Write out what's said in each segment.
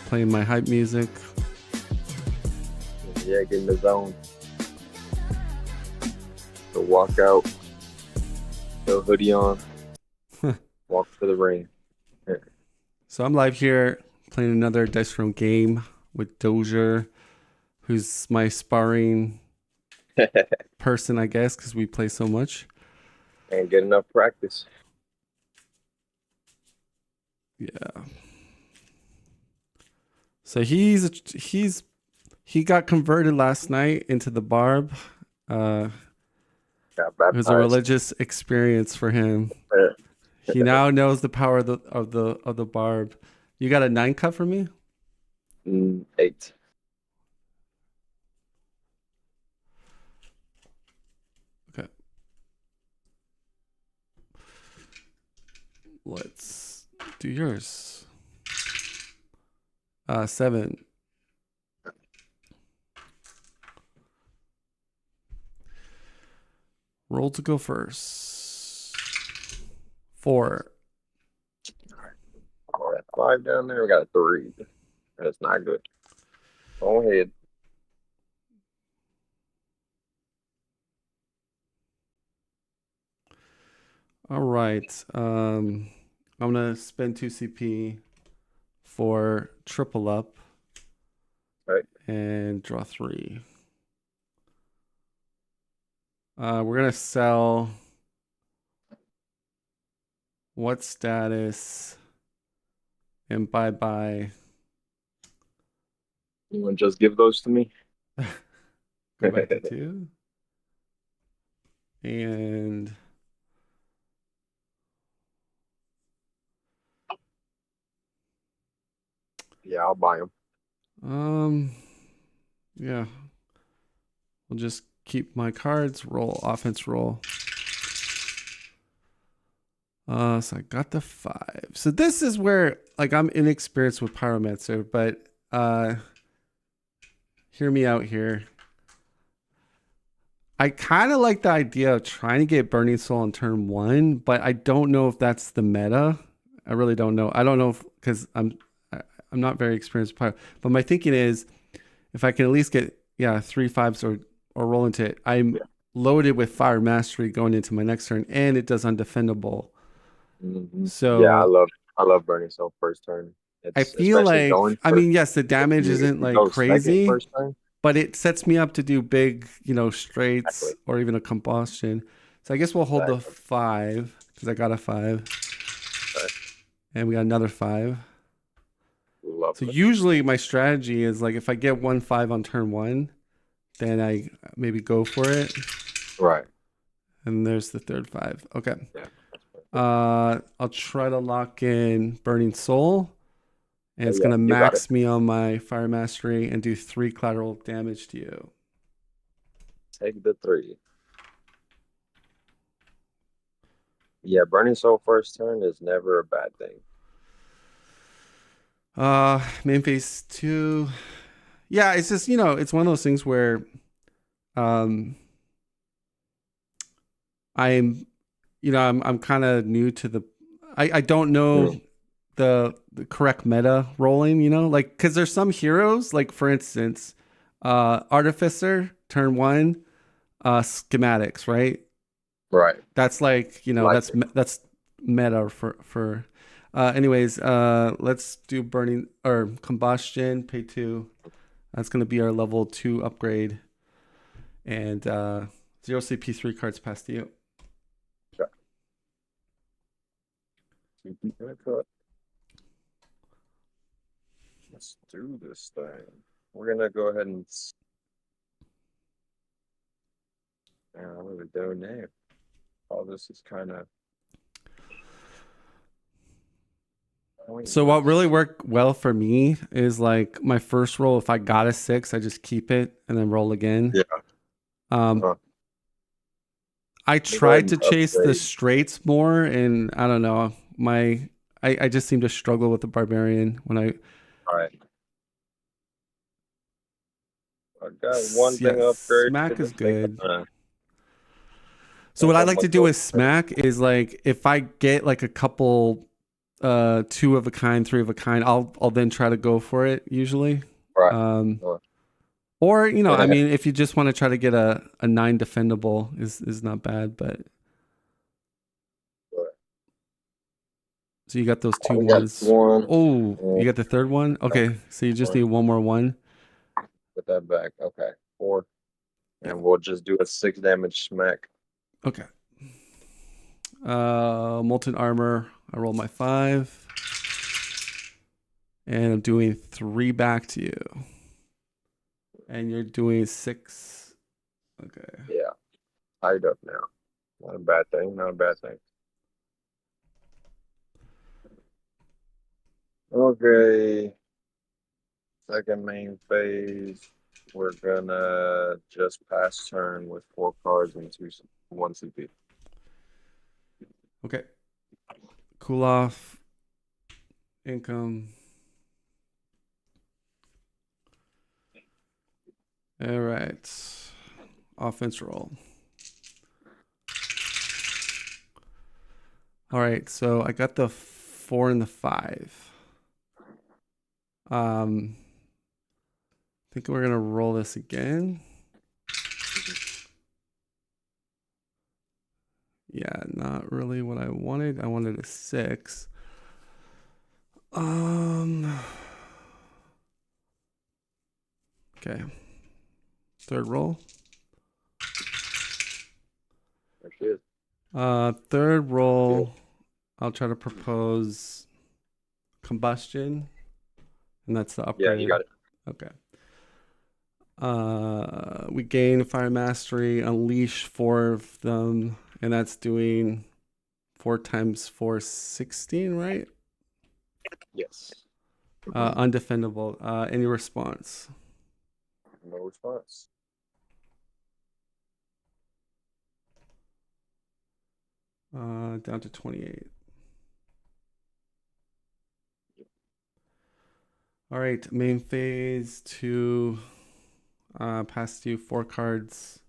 playing my hype music. Yeah, get in the zone. So walk out, the hoodie on, walk to the ring. So I'm live here playing another Dice Room game with Dojer, who's my sparring person, I guess, because we play so much. And get enough practice. Yeah. So he got converted last night into the barb. Got It was a baptized. religious experience for him. Uh, He now knows the power of the barb. You got a 9 cut for me? 8. Okay. Let's do yours. 7. Roll to go first. 4. All right, 5 down there. We got a 3. That's not good. Go ahead. All right. I'm gonna spend 2 CP for triple up. Right. And draw 3. We're gonna sell. What status? And bye. You want to just give those to me? Go back to 2. And Yeah, I'll buy them. yeah. We'll just keep my cards, roll offense roll. So I got the 5. So this is where like I'm inexperienced with Pyromancer, but hear me out here. I kind of like the idea of trying to get Burning Soul on turn 1, but I don't know if that's the meta. I really don't know. I don't know because I'm not very experienced with Pyro. But my thinking is if I can at least get 3 5s or roll into it, I'm loaded with Fire Mastery going into my next turn, and it does undefendable. So yeah, I love Burning Soul first turn. I It's feel especially like going I first. mean, yes, the damage If isn't you like go second crazy, first turn, but it sets me up to do big, straights exactly. or even a combustion. So I guess we'll hold the 5 because I got a 5. Okay. And we got another 5. Love So it. usually my strategy is like if I get 1 5 on turn 1, then I maybe go for it. Right. And there's the third 5. Okay. Yeah. I'll try to lock in Burning Soul. And it's gonna You got it. max me on my Fire Mastery and do 3 collateral damage to you. Take the 3. Yeah, Burning Soul first turn is never a bad thing. Main phase 2. Yeah, it's just, it's one of those things where I'm I'm kind of new to the I don't know the correct meta rolling, like because there's some heroes, like for instance, Artificer, turn 1, schematics, right? Right. That's like, that's meta for anyways, let's do burning or combustion, pay 2. That's gonna be our level 2 upgrade. And 0 CP 3 cards past you. Okay. Let's do this thing. We're gonna go ahead and what are we doing now? All this is kind of So what really worked well for me is like my first roll, if I got a 6, I just keep it and then roll again. Yeah. I tried to chase the straights more, and I don't know. I just seem to struggle with the barbarian when I. All right. I got one thing upgrade. Smack is good. So what I like to do with smack is like if I get like a couple two of a kind, three of a kind, I'll then try to go for it usually. Right. Um, Uh, or I yeah. mean, if you just want to try to get a 9 defendable is not bad, but so you got those two We got ones. one. Oh, you And got the third one? Okay, so you just need one. one more one. Put that back. Okay. 4. Yeah. And we'll just do a 6 damage smack. Okay. Molten armor. I rolled my 5. And I'm doing 3 back to you. And you're doing 6. Okay. Yeah. Tied up now. Not a bad thing. Not a bad thing. Okay. Second main phase. We're gonna just pass turn with 4 cards and 1 CP. Okay. Cool off. Income. All right. Offense roll. All right. So I got the 4 and the 5. I think we're gonna roll this again. Yeah, not really what I wanted. I wanted a 6. Okay. Third roll. There she is. Third Good. roll. I'll try to propose combustion, and that's the Yeah, you upgrade. got it. Okay. We gain fire mastery, unleash 4 of them, and that's doing 4 times 4, 16, right? Yes. Undefendable. Any response? No response. Down to 28. All right, main phase 2. Pass to you 4 cards,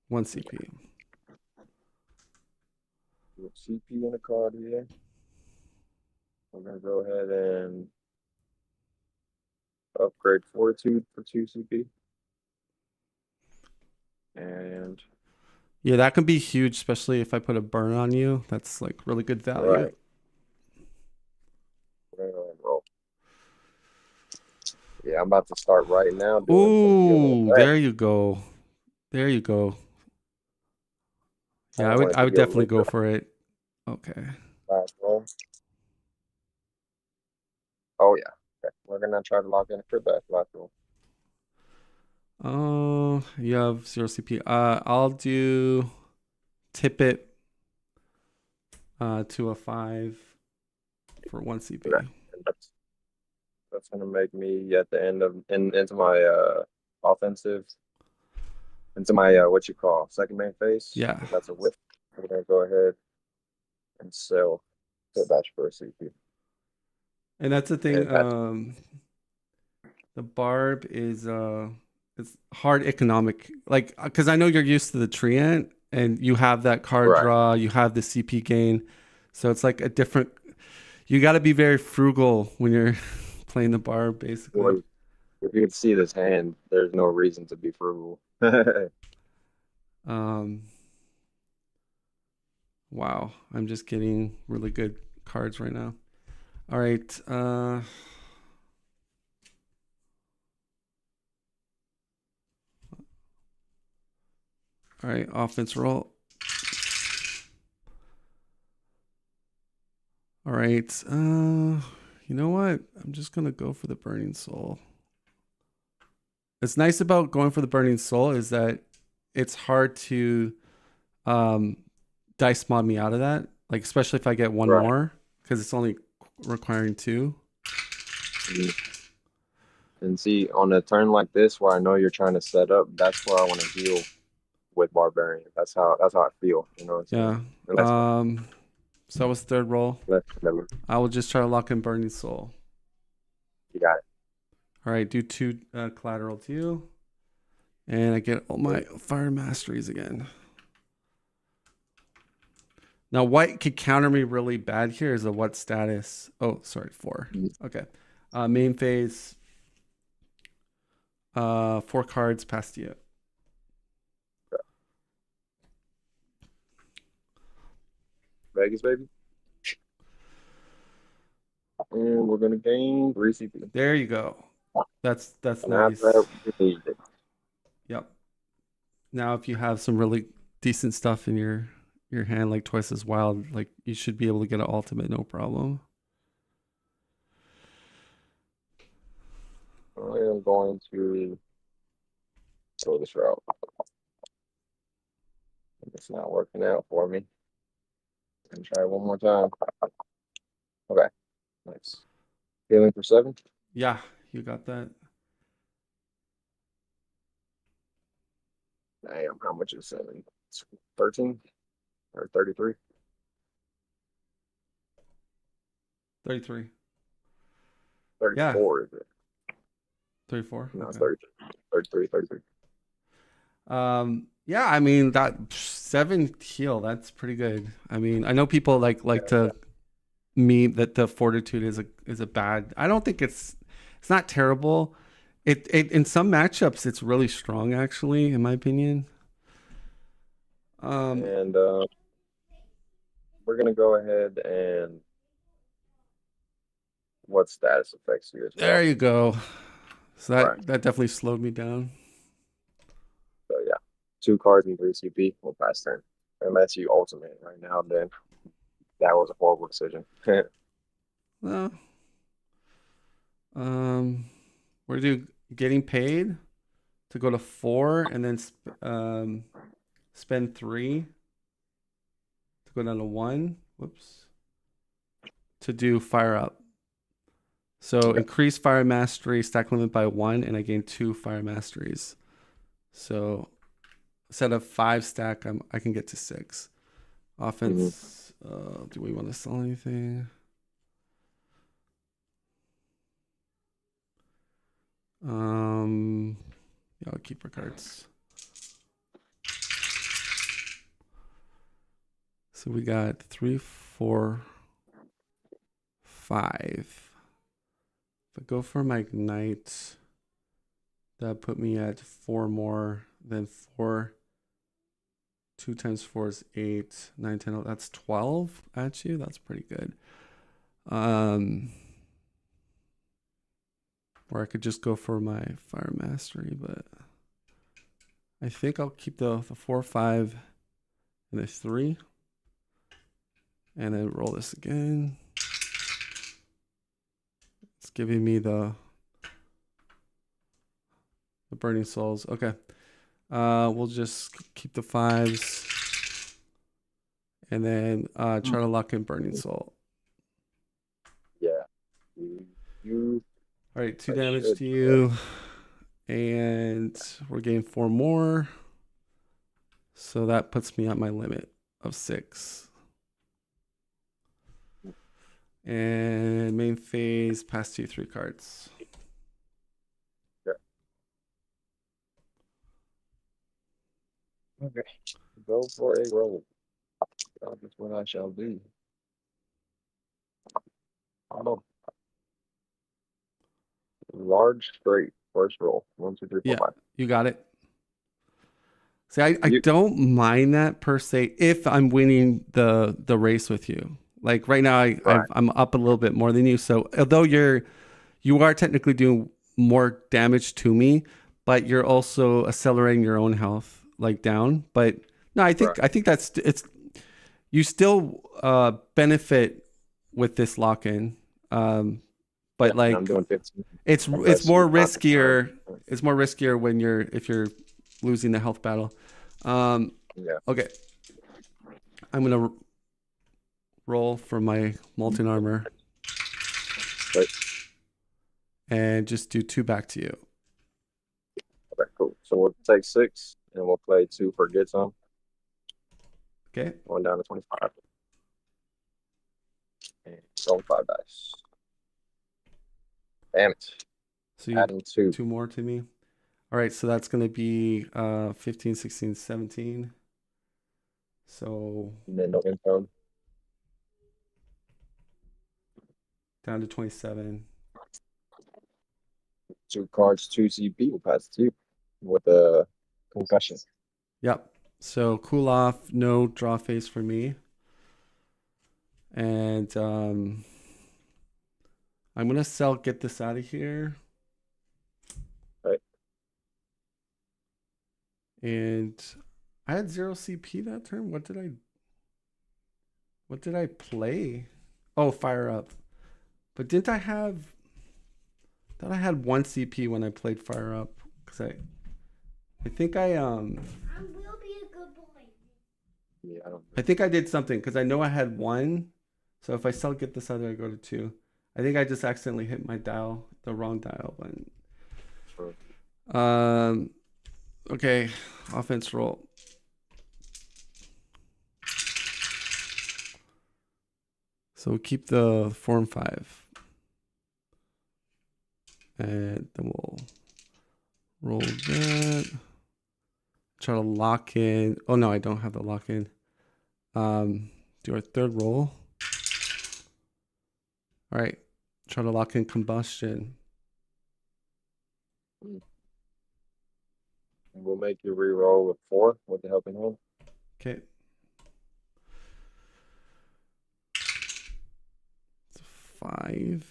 1 CP. CP in the card here. I'm gonna go ahead and upgrade Fortitude for 2 CP. And Yeah, that can be huge, especially if I put a burn on you. That's like really good value. right. We're gonna go ahead and roll. Yeah, I'm about to start right now doing some healing Ooh, effect. there you go. There you go. I Yeah, I want would it I to would be a definitely little go bit for it. Okay. last roll. Oh yeah. Okay. We're gonna try to lock in for that last roll. Oh, you have 0 CP. I'll do tip it to a 5 for 1 Okay. CP. And that's gonna make me at the end of into my offensive into my what you call second main phase. Yeah. That's a whip. I'm gonna go ahead and sell the batch for a CP. And that's the thing. And that's The barb is it's hard economic, like because I know you're used to the treant and you have that card right. draw, you have the CP gain, so it's like a different. You got to be very frugal when you're playing the barb, basically. Well, if you can see this hand, there's no reason to be frugal. Um, wow, I'm just getting really good cards right now. All right, offense roll. All right, you know what? I'm just gonna go for the burning soul. What's nice about going for the burning soul is that it's hard to um, dice mod me out of that. Like especially if I get one Right. more, because it's only requiring 2. And see, on a turn like this where I know you're trying to set up, that's where I want to heal with Barbarian. That's how I feel. You know what I'm saying? Yeah. Unless, So that was third roll. never, I will just try to lock in burning soul. you got it. All right, do 2 collateral to you, and I get all my fire masteries again. Now, white could counter me really bad here is a what status? Oh, sorry, 4. Okay. Main phase, 4 cards past you. Vegas, baby. And we're gonna gain 3 CP. There you go. That's And after that, nice. we need it. Yep. Now, if you have some really decent stuff in your hand, like Twice as Wild, like you should be able to get an ultimate, no problem. I am going to go this route. It's not working out for me. And try one more time. Okay, nice. Healing for 7. Yeah, you got that. Damn, how much is 7? It's 13 or 33? 33. Yeah, 34 is it? 34. No, it's Okay. 33. 33, 33. Yeah, I mean that 7 heal, that's pretty good. I mean, I know people like Yeah, to meme that the fortitude is a bad. I don't think it's not terrible. It in some matchups it's really strong actually, in my opinion. Um, and we're gonna go ahead and what status affects you as there well. you go. So Right. that definitely slowed me down. So yeah, 2 cards and 3 CP will pass turn. Unless you ultimate right now, then that was a horrible decision. Well, um, we're getting paid to go to 4 and then spend 3 to go down to 1. Whoops. To do fire up. So Okay. increase fire mastery, stack limit by 1, and I gain 2 fire masteries. So instead of 5 stack, I can get to 6. Mhm. Offense. Do we want to sell anything? Yeah, I'll keep our cards. So we got 3, 4, 5. If I go for my ignite, that put me at 4 more than 4. 2 times 4 is 8. 9, 10, oh, that's 12 at you. That's pretty good. Or I could just go for my fire mastery, but I think I'll keep the 4, 5, and the 3. And then roll this again. It's giving me the burning souls. Okay. We'll just keep the 5s and then try to lock in burning soul. Yeah. You All right, 2 I damage should. to you. And we're getting 4 more. So that puts me at my limit of 6. And main phase, pass 2, 3 cards. Yeah. Okay. Go for a roll. That's what I shall do. Oh, large straight. First roll. 1, 2, 3, 4, Yeah, 5. you got it. See, I You don't mind that per se if I'm winning the race with you. Like right now, right. I'm up a little bit more than you. So although you are technically doing more damage to me, but you're also accelerating your own health like down. But no, Right. I think that's it's you still benefit with this lock in. Yeah. But And I'm like doing 15 it's unless you more contact time. riskier. It's more riskier when if you're losing the health battle. Um, Yeah. okay, I'm gonna roll for my molten armor But and just do 2 back to you. okay, cool. So we'll take 6 and we'll play 2 for get some. Okay, Going down to 25. And roll 5 dice. Damn it. so you Adding 2. 2 more to me. All right, so that's gonna be 15, 16, 17. So And then no info. down to 27. 2 cards, 2 CP will pass to you with a concussion. Yep. So cool off, no draw phase for me. And I'm gonna get this out of here. Right. And I had 0 CP that turn. What did I play? Oh, fire up. But didn't I have thought I had 1 CP when I played fire up? Because I think I will be a good boy. Yeah, I don't. I think I did something because I know I had 1. So if I still get this other, I go to 2. I think I just accidentally hit my dial, the wrong dial button. Sure. Okay, offense roll. So we'll keep the form 5. And then we'll roll that. Try to lock in. Oh no, I don't have the lock in. Do our third roll. All right. Try to lock in combustion. And we'll make you re-roll with 4 with the helping hand. Okay. It's 5.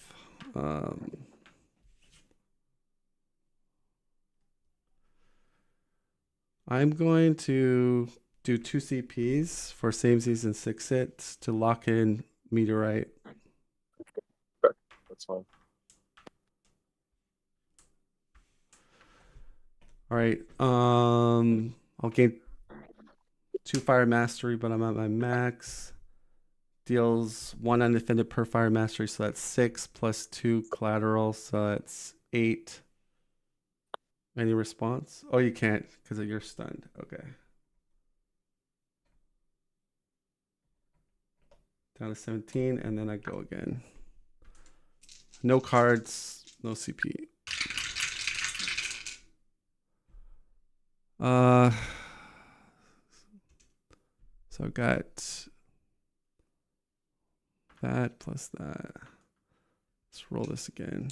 I'm going to do 2 CPs for samesies and 6 hits to lock in meteorite. Okay, that's fine. All right. I'll gain 2 fire mastery, but I'm at my max. Deals 1 undefended per fire mastery, so that's 6 plus 2 collateral, so that's 8. Any response? Oh, you can't because you're stunned. Okay. Down to 17, and then I go again. No cards, no CP. So I've got that plus that. Let's roll this again.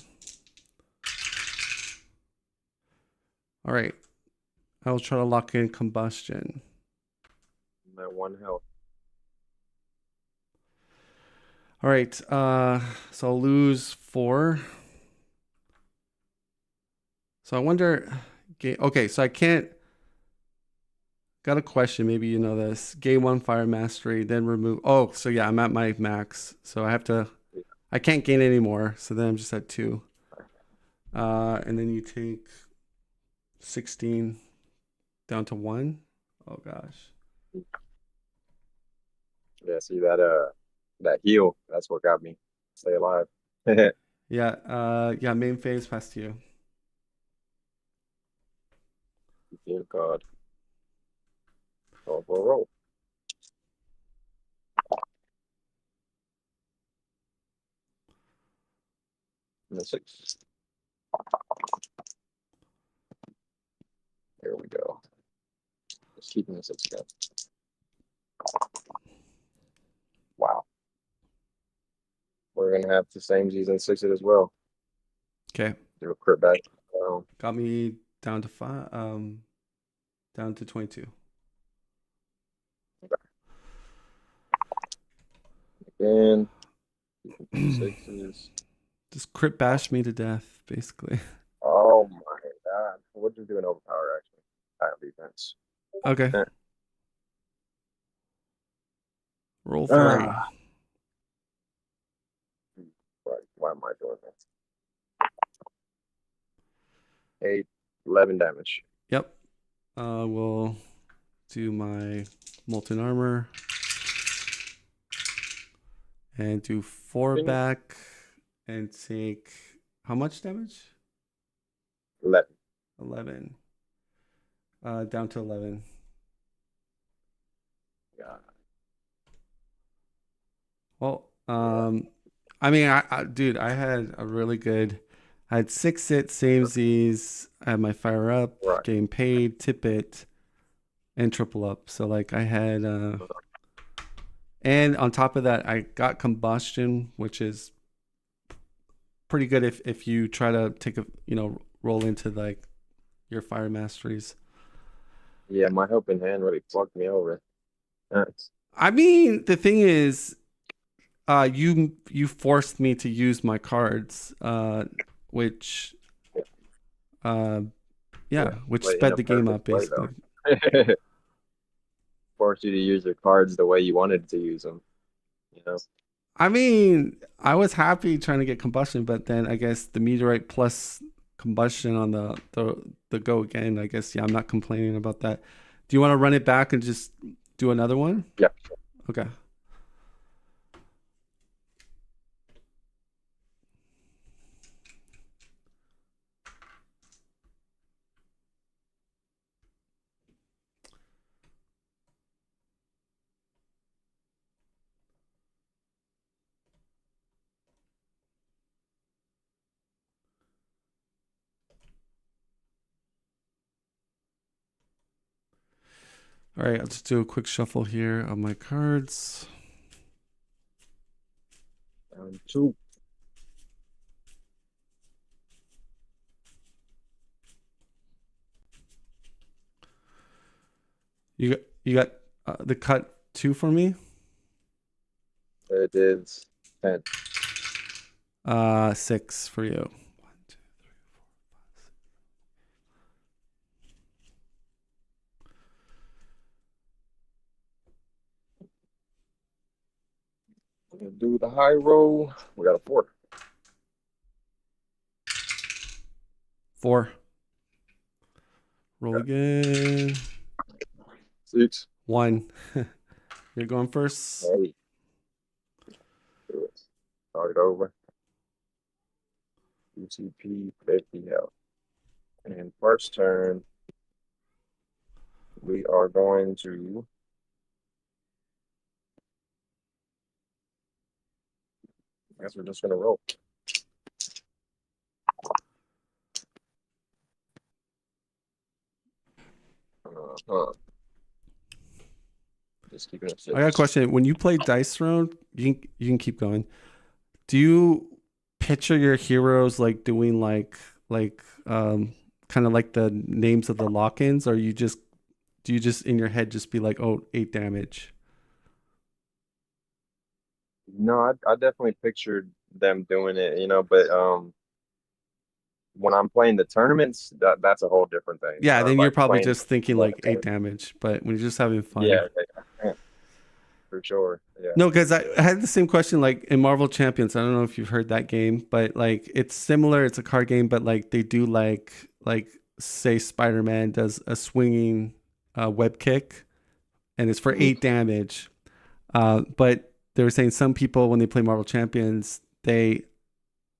All right. I'll try to lock in combustion. That 1 health. All right. So I'll lose 4. So I wonder. Okay, so I can't. Got a question. Maybe you know this. Gain 1 fire mastery, then remove. Oh, so yeah, I'm at my max. So I have to. I can't gain any more. So then I'm just at 2. And then you take 16 down to 1. Oh gosh. Yeah, see that heal. That's what got me. Stay alive. Yeah. Main phase pass to you. Dear God. Roll for a roll. And a 6. There we go. Just keeping the 6 again. Wow. We're gonna have the same season 6 as well. Okay. Do a crit back. Got me down to 5. Down to 22. Again. 6s. Just crit bash me to death, basically. Oh my God. We're just doing overpower actually. Tile defense. Okay. Eh. Roll 3. Right. Why am I doing this? 8, 11 damage. Yep. We'll do my molten armor and do 4 Ding. back and take how much damage? 11. 11. Down to 11. Yeah. Well, I mean, dude, I had a really good. I had 6 hits, same Z's. I had my fire up, Right. getting paid, tip it, and triple up. So like I had, and on top of that, I got combustion, which is pretty good if you try to take a roll into like your fire masteries. Yeah, my helping hand really fucked me over. Nice. I mean, the thing is, you forced me to use my cards, which uh, Yeah, which but in sped a the game up perfect way basically. though. Forced you to use your cards the way you wanted to use them. You know. I mean, I was happy trying to get combustion, but then I guess the meteorite plus combustion on the go again. I guess I'm not complaining about that. Do you want to run it back and just do another one? Yeah. Okay. All right, I'll just do a quick shuffle here of my cards. Round two. You got the cut 2 for me. It is 10. 6 for you. 1, 2, 3, 4, 5, 6. We're gonna do the high roll. We got a 4. 4. Roll again. 6. 1. You're going first. Hey. Do it. Start it over. UCP 50 health. And first turn, we are going to I guess we're just gonna roll. Uh-huh. Just keeping it I got a 6. question. When you play Dice Throne, you can keep going. Do you picture your heroes like doing like kind of like the names of the lock-ins, or do you just in your head just be like, oh, 8 damage? No, I definitely pictured them doing it, but when I'm playing the tournaments, that's a whole different thing. Yeah, then you're Like probably playing just thinking the like 8 damage, but when you're just having fun. yeah, yeah, for sure. Yeah. No, because I had the same question like in Marvel Champions. I don't know if you've heard that game, but like it's similar. It's a card game, but like they do like say Spider-Man does a swinging web kick, and it's for Mhm. 8 damage. But they were saying some people when they play Marvel Champions, they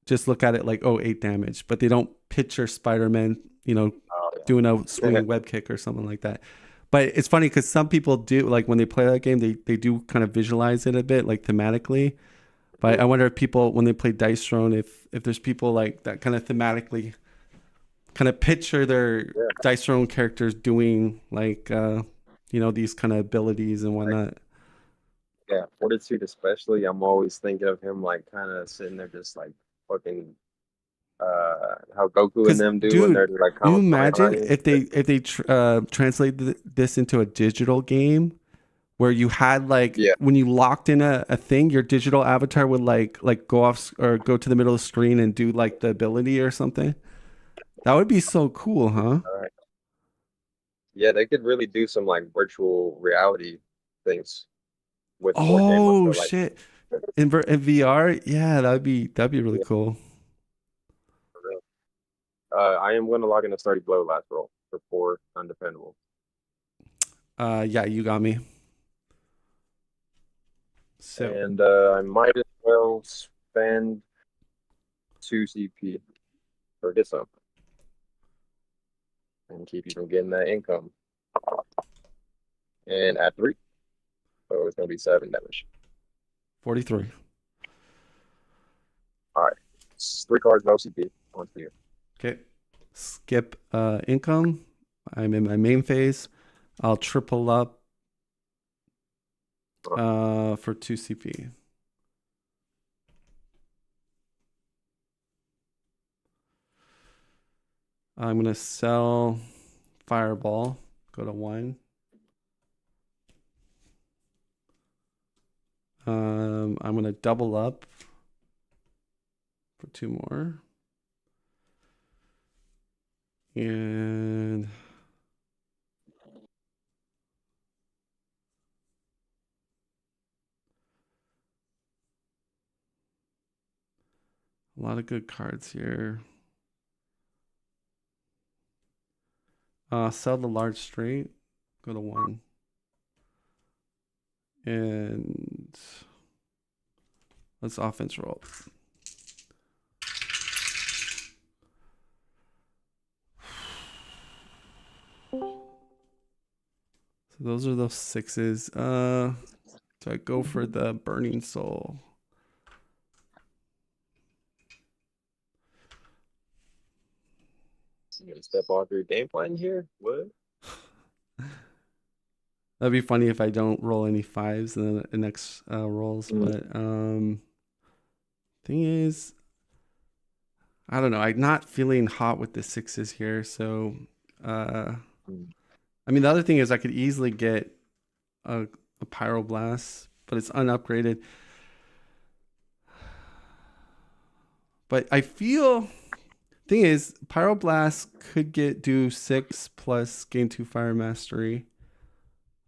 just look at it like, oh, 8 damage, but they don't picture Spider-Man, Oh, doing a swinging web kick or something like that. But it's funny because some people do, like when they play that game, they do kind of visualize it a bit, like thematically. But I wonder if people, when they play Dice Throne, if there's people like that kind of thematically kind of picture their yeah. Dice Throne characters doing like, these kind of abilities and whatnot. Yeah, Fortitude especially. I'm always thinking of him like kind of sitting there just like fucking how Goku and Because, them do when they're dude, like can you Kamehameha imagine and if they translate this into a digital game where you had like yeah, when you locked in a thing, your digital avatar would like go off or go to the middle of the screen and do like the ability or something? That would be so cool, huh? right. Yeah, they could really do some like virtual reality things with board game. I Oh feel like shit! In VR, yeah, that'd be really yeah, cool. for real. I am going to log in a Starty Blow last roll for 4 undependable. Yeah, you got me. So And I might as well spend 2 CP or get some and keep you from getting that income. And at 3, so it's going to be 7 damage. 43. All right. It's 3 cards, no CP. On to you. Okay. Skip income. I'm in my main phase. I'll triple up for 2 CP. I'm gonna sell Fireball. Go to 1. I'm gonna double up for 2 more. And a lot of good cards here. Sell the large straight. Go to 1. And let's offense roll. So those are those 6s. So I go for the Burning Soul. You gonna step off your game plan here? What? That'd be funny if I don't roll any 5s in the next rolls. But thing is, I don't know. I'm not feeling hot with the 6s here. So, I mean, the other thing is I could easily get a Pyroblast, but it's unupgraded. But I feel, thing is, Pyroblast could do 6 plus gain 2 Fire Mastery,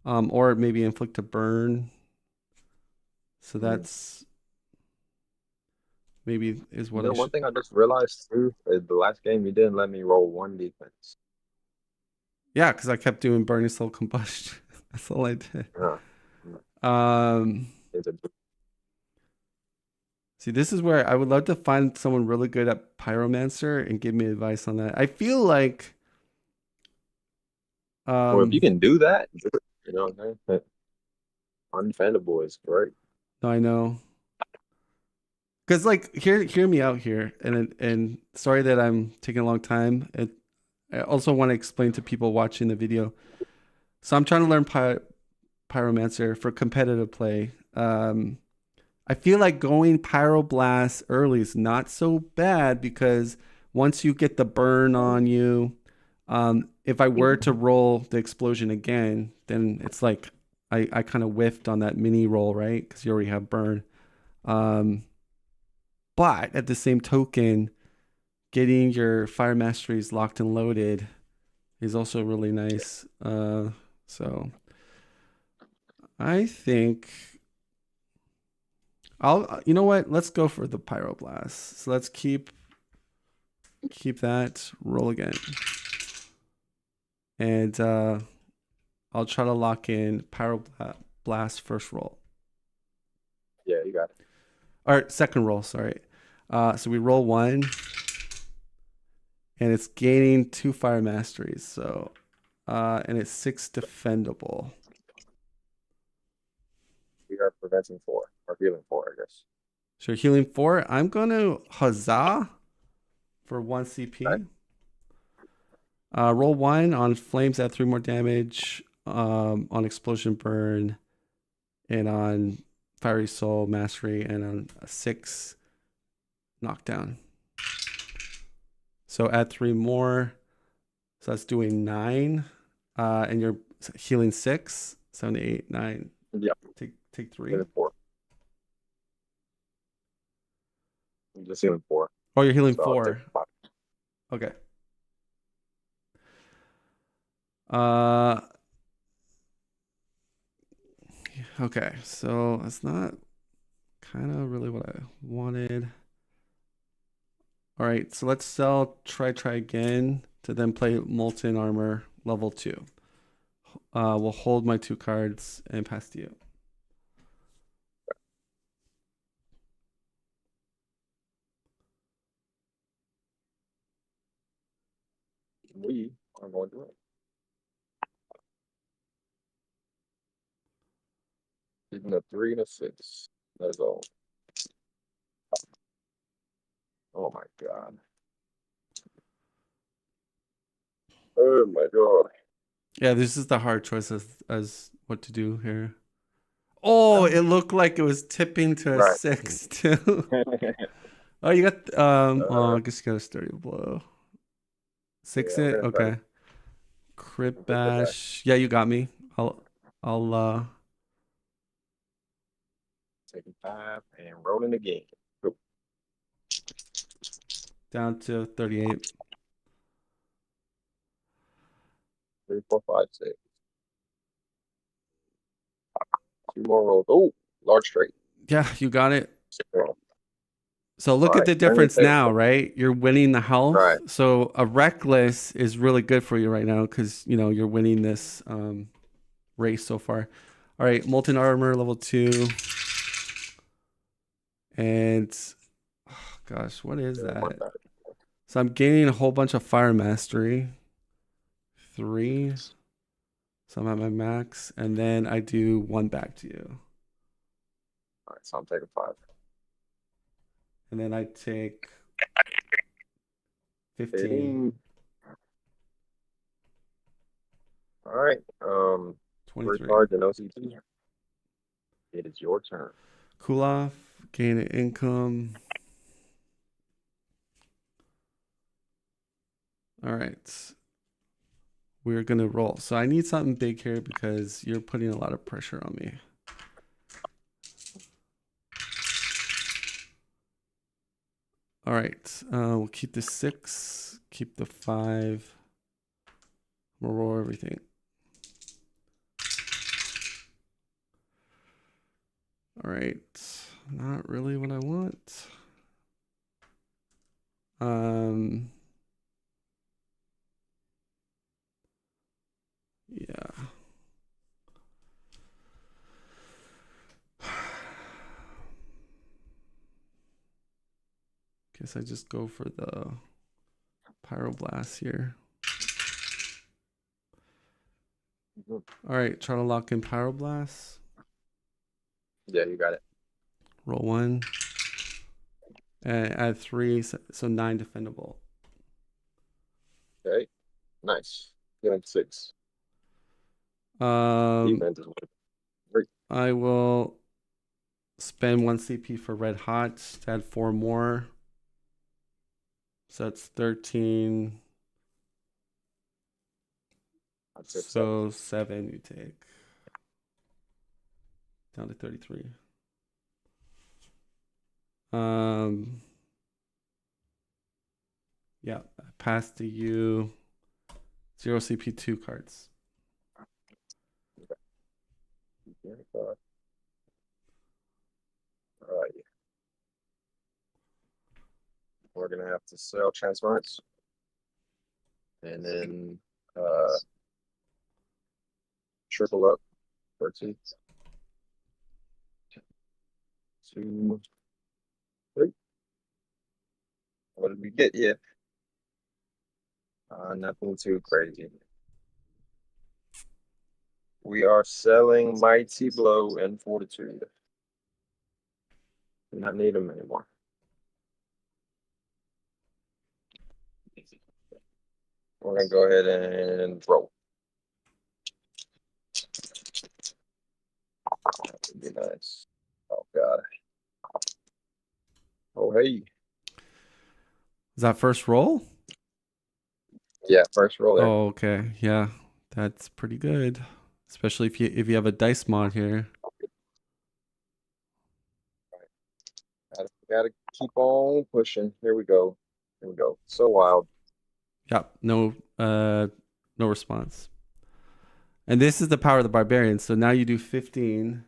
or maybe inflict a burn. So that's maybe is what I should. One thing I just realized too is the last game you didn't let me roll 1 defense. Yeah, because I kept doing Burning Soul Combustion. That's all I did. See, this is where I would love to find someone really good at Pyromancer and give me advice on that. I feel like, well, if you can do that, you know what I'm saying? Undefendable is great. I know. Because like, hear me out here, and sorry that I'm taking a long time. I also want to explain to people watching the video. So I'm trying to learn Pyromancer for competitive play. I feel like going Pyroblast early is not so bad because once you get the burn on you, if I were to roll the explosion again, then it's like I kind of whiffed on that mini roll, right? Because you already have burn. But at the same token, getting your Fire Masteries locked and loaded is also really nice. So I think you know what? Let's go for the Pyroblast. So let's keep that, roll again. And I'll try to lock in Pyroblast first roll. Yeah, you got it. Or second roll, sorry. So we roll 1. And it's gaining 2 Fire Masteries. So and it's 6 defendable. We are preventing 4 or healing 4, I guess. So healing 4. I'm gonna Huzzah for 1 CP. Okay. Roll 1 on flames, add 3 more damage. On explosion burn, and on fiery soul mastery, and on a 6 knockdown. So add 3 more. So that's doing 9. And you're healing 6, 7, 8, 9. Yeah. Take 3. Healing 4. I'm just healing 4. Oh, you're healing So 4. Okay. Okay, so that's not kind of really what I wanted. All right, so let's sell try again to then play Molten Armor level 2. We'll hold my 2 cards and pass to you. We are going to it. Even a 3 and a 6. That's all. Oh my god. Oh my god. Yeah, this is the hard choice as what to do here. Oh, it looked like it was tipping to a Right. 6 too. Oh, you got oh, I guess you got a sturdy blow. Six Yeah, we're it. gonna try to Okay. Crit get that back. bash. Yeah, you got me. I'll Taking 5 and rolling again. Cool. down to 38. 3, 4, 5, 6. 2 more rolls. Oh, large straight. Yeah, you got it. All So look at right, the turn your difference table. now, right? You're winning the health. Right. So a reckless is really good for you right now because you're winning this race so far. All right, molten armor level 2. And oh gosh, what is Yeah, one that? back. So I'm gaining a whole bunch of fire mastery. 3. So I'm at my max. And then I do 1 back to you. All right, so I'm taking 5. And then I take 15. 15. All right. 3 23. cards and OCT. It is your turn. Cool off. Gain an income. All right. We're going to roll. So I need something big here because you're putting a lot of pressure on me. All right. We'll keep the 6. Keep the 5. We'll roll everything. All right. Not really what I want. Yeah. Guess I just go for the pyroblast here. All right, try to lock in pyroblast. Yeah, you got it. Roll 1. And add 3, so 9 defendable. Okay. Nice. Getting 6. Um, Defense is great. I will spend 1 CP for red hot to add 4 more. So that's 13. That's it, So 7 you take. Down to 33. Yeah, I pass to you 0 CP 2 cards. All right. We're gonna have to sell transference. And then triple up 13. 2, 3. What did we get here? Nothing too crazy. We are selling Mighty Blow and Fortitude. Do not need them anymore. We're gonna go ahead and roll. That would be nice. Oh god. Oh hey. Is that first roll? Yeah, first roll there. Oh, okay. Yeah, that's pretty good. Especially if you have a dice mod here. Gotta keep on pushing. Here we go. Here we go. So wild. Yeah, no response. And this is the power of the barbarian. So now you do 15.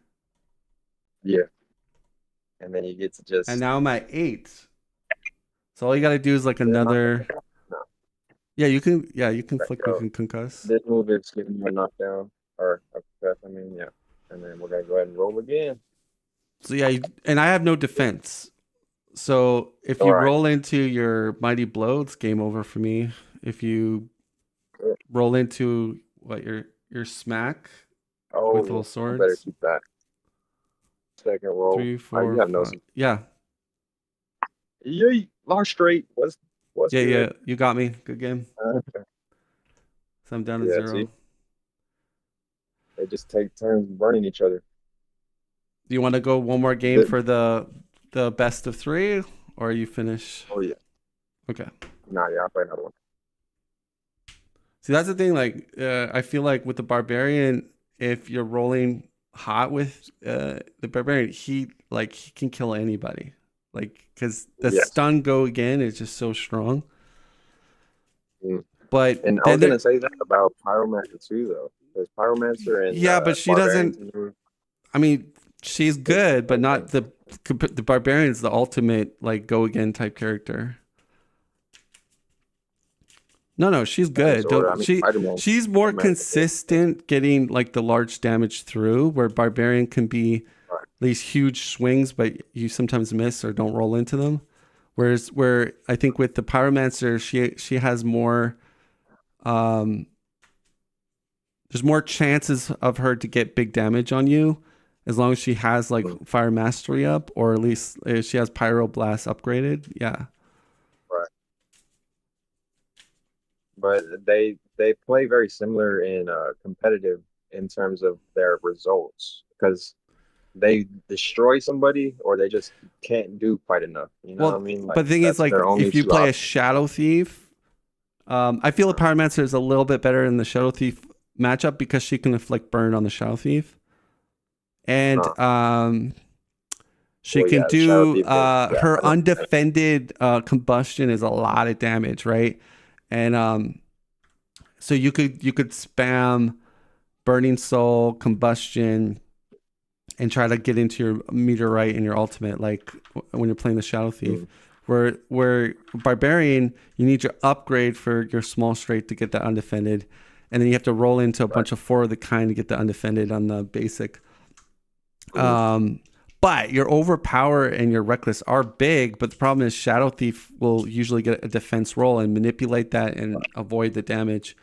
Yeah. And then you get to just And now I'm at 8. So all you gotta do is like another. Yeah, you can flick me and concuss. This move is getting you a knockdown. Or a concuss, I mean, yeah. And then we're gonna go ahead and roll again. So yeah, and I have no defense. So if you roll into your mighty blow, it's game over for me. If you roll into your smack with little swords. I better keep that. Second roll. 3, 4, 5. Yeah. Yay! Large straight. What's Yeah, good? yeah. You got me. Good game. Okay. So I'm down to 0. See? They just take turns burning each other. Do you want to go one more game for the best of 3, or you finish? Oh yeah. Okay. Nah, yeah, I'll play another one. See, that's the thing. Like, I feel like with the barbarian, if you're rolling hot with the barbarian, he can kill anybody. Like, because the Yes. stun go again is just so strong. Mm. But And I then was gonna say that about Pyromancer too, though. Because Pyromancer and yeah, but she Barbarian doesn't. to me, I mean, she's it's the good, but same not thing. the barbarian's the ultimate like go again type character. No, she's Yeah, good. sort of. I Don't mean, she's more Spider-Man's good. consistent getting like the large damage through where barbarian can be Right. these huge swings, but you sometimes miss or don't roll into them. Whereas where I think with the pyromancer, she has more um there's more chances of her to get big damage on you as long as she has like Mm. fire mastery up, or at least if she has pyro blast upgraded. Yeah. Right. But they play very similar in competitive in terms of their results because they destroy somebody or they just can't do quite enough. You know what I Well, mean? Like but the thing is, that's like, their only if you two play a options. Shadow Thief, I feel the Pyromancer is a little bit better in the Shadow Thief matchup because she can inflict burn on the Shadow Thief, and Uh, she well, can yeah, the Shadow do Thief can. Yeah, her I know. undefended combustion is a lot of damage, right? And so you could spam Burning Soul, combustion, and try to get into your meteorite and your ultimate, like when you're playing the Shadow Thief. Mm, Where barbarian, you need your upgrade for your small straight to get that undefended, and then you have to roll into a right. bunch of four of the kind to get the undefended on the basic. Mm, But your overpower and your reckless are big, but the problem is Shadow Thief will usually get a defense roll and manipulate that and avoid the damage.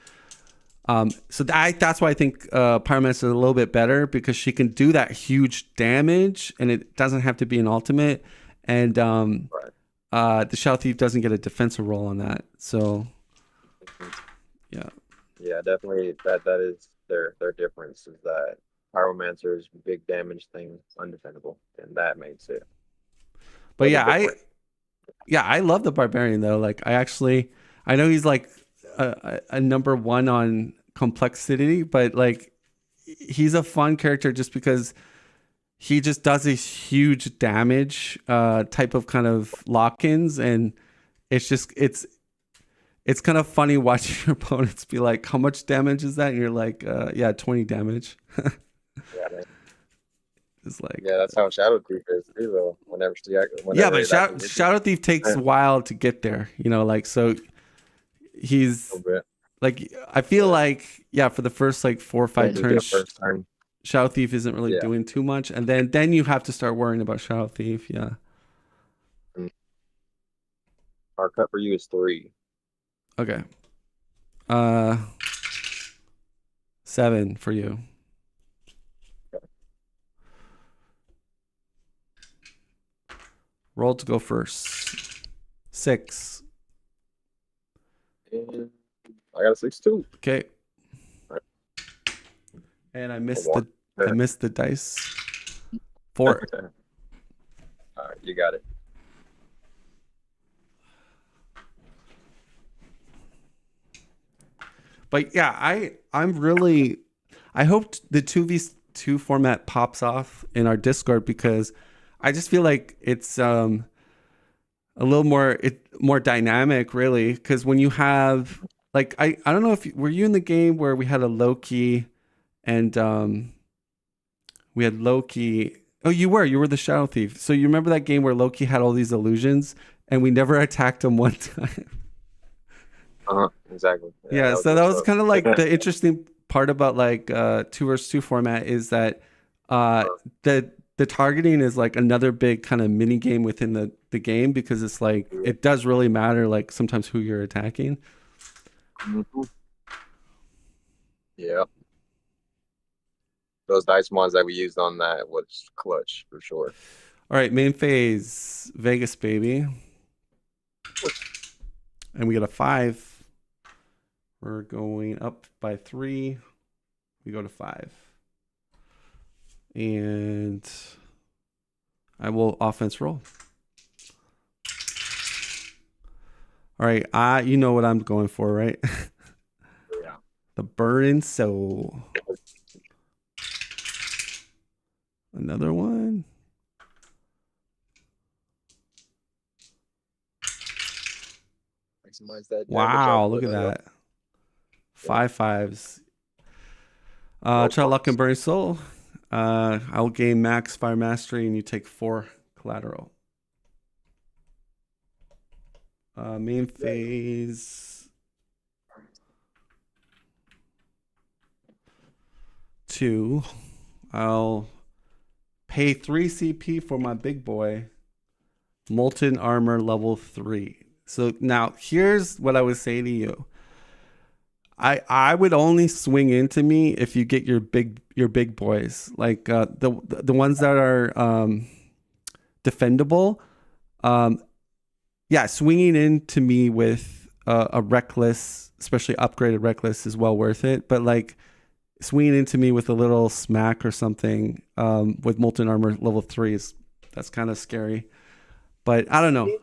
So that's why I think Pyromancer is a little bit better because she can do that huge damage and it doesn't have to be an ultimate. And right. the Shadow Thief doesn't get a defensive roll on that. So Mhm. yeah, Yeah, definitely. That is their difference is that Pyromancer's big damage thing undefendable, and that makes it a but little yeah, bit different. I love the Barbarian though. Like I know he's like a number one on complexity, but like he's a fun character just because he just does these huge damage type of kind of lock-ins, and it's kind of funny watching your opponents be like, how much damage is that? And you're like, yeah, 20 damage. Yeah, man. It's like, Yeah, that's how Shadow Thief is too, though. yeah, Whenever but it actually hits you, Shadow Thief takes a a while to get there, like, so he's little bit. like, I feel Yeah, like, yeah, for the first like 4 or 5 can't just get a turns, first turn. Shadow Thief isn't really Yeah. doing too much. And then you have to start worrying about Shadow Thief. Yeah. Mm. Our cut for you is 3. Okay. Uh, 7 for you. Roll to go first. 6. And I got a 6 too. Okay. All right. And I A missed 1. the dice. 4. All right, you got it. But yeah, I hope the 2v2 format pops off in our Discord because I just feel like it's a little more dynamic really, because when you have like I don't know if were you in the game where we had a Loki and we had Loki. Oh, you were the Shadow Thief. So you remember that game where Loki had all these illusions and we never attacked him one time. Exactly. Yeah, Yeah, that was so that messed was up. kind of like the interesting part about like 2 versus 2 format is that uh the targeting is like another big kind of mini game within the game because it's like it does really matter like sometimes who you're attacking. Mhm. Yeah, those dice mods that we used on that was clutch for sure. All right, main phase, Vegas baby. And we got a 5. We're going up by 3. We go to 5. And I will offense roll. All right, you know what I'm going for, right? Yeah. The Burning Soul. Another one. Maximize that damage Wow, output. look at that. 5/5s. No Dojerlocke and blocks. Burning Soul. I'll gain max fire mastery and you take 4 collateral. Main phase 2. I'll pay 3 CP for my big boy. Molten Armor level 3. So now here's what I would say to you. I would only swing into me if you get your big boys, like the ones that are defendable. Yeah, swinging into me with a reckless, especially upgraded reckless, is well worth it. But like swinging into me with a little smack or something with molten armor level 3 that's kind of scary. But I don't know.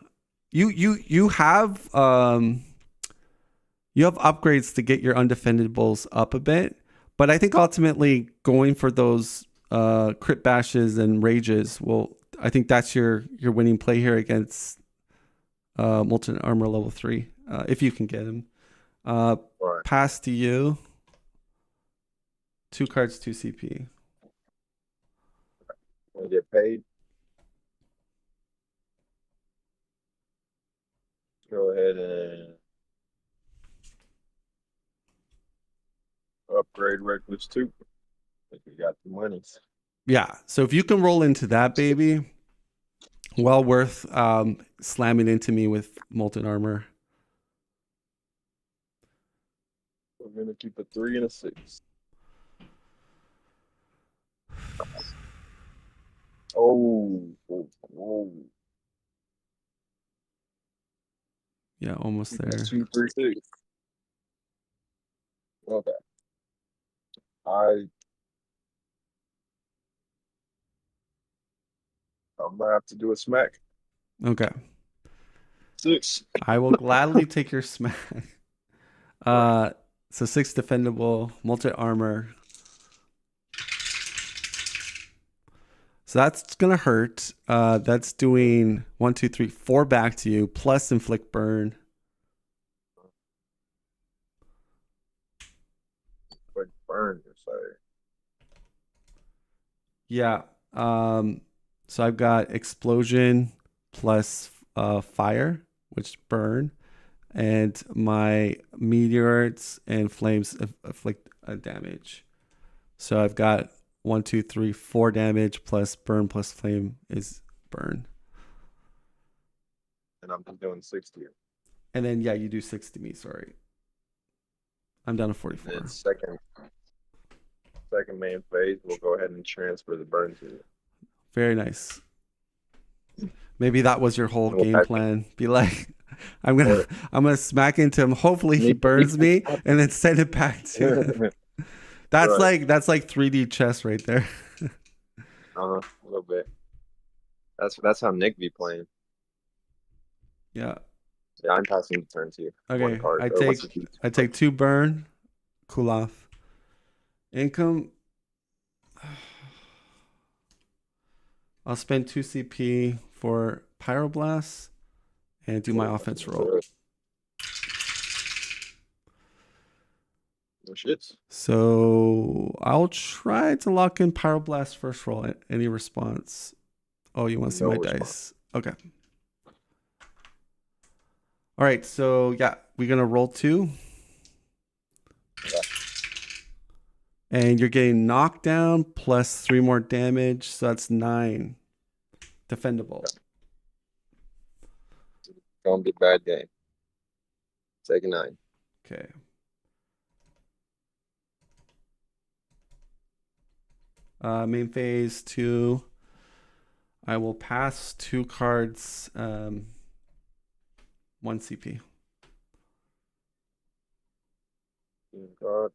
You have upgrades to get your undefendables up a bit, but I think ultimately going for those crit bashes and rages I think that's your winning play here against molten armor level 3 if you can get him. Right. Pass to you. 2 cards, 2 CP. Want to get paid? Go ahead and upgrade Reckless 2. If you got the money. Yeah, so if you can roll into that, baby, well worth slamming into me with molten armor. We're gonna keep a 3 and a 6. Oh. Yeah, almost there. 2, 3, 6. Okay. I'm gonna have to do a smack. Okay. 6. I will gladly take your smack. So 6 defendable, multi armor. So that's gonna hurt. That's doing 1, 2, 3, 4 back to you, plus inflict burn. But burn, you're saying. Yeah. So I've got explosion plus fire, which burn, and my meteors and flames afflict damage. So I've got 1, 2, 3, 4 damage plus burn plus flame is burn. And I'm just doing 60. And then yeah, you do 6 to me. Sorry, I'm down to 44. And then second main phase, we'll go ahead and transfer the burn to you. Very nice. Maybe that was your whole We'll game pack- plan. Be like, I'm gonna smack into him. Hopefully he burns me, and then send it back to him. That's Right. like 3D chess right there. A little bit. That's how Nick be playing. Yeah. Yeah, I'm passing the turn to you. Okay. One card. I take 2 burn, cool off. Income. I'll spend 2 CP for Pyroblast and do my offense roll. No shits. So I'll try to lock in Pyroblast first roll. Any response? Oh, you want to see No my response. dice? Okay. All right. So yeah, we're gonna roll 2. Yeah. And you're getting knocked down plus 3 more damage, so that's 9 defendable. Gonna be a bad game. Take a 9. Okay. Main phase 2. I will pass 2 cards, 1 CP. God.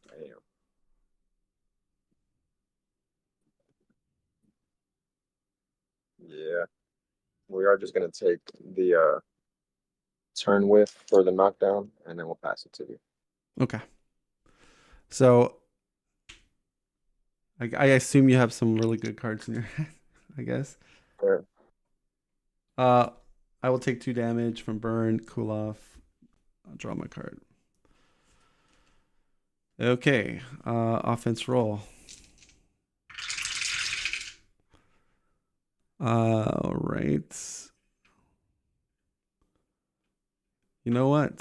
Damn. we are just gonna take the turn width for the knockdown, and then we'll pass it to you. Okay. So I assume you have some really good cards in your hand, I guess. Sure. I will take 2 damage from burn, cool off. I'll draw my card. Okay. Offense roll. Right. You know what?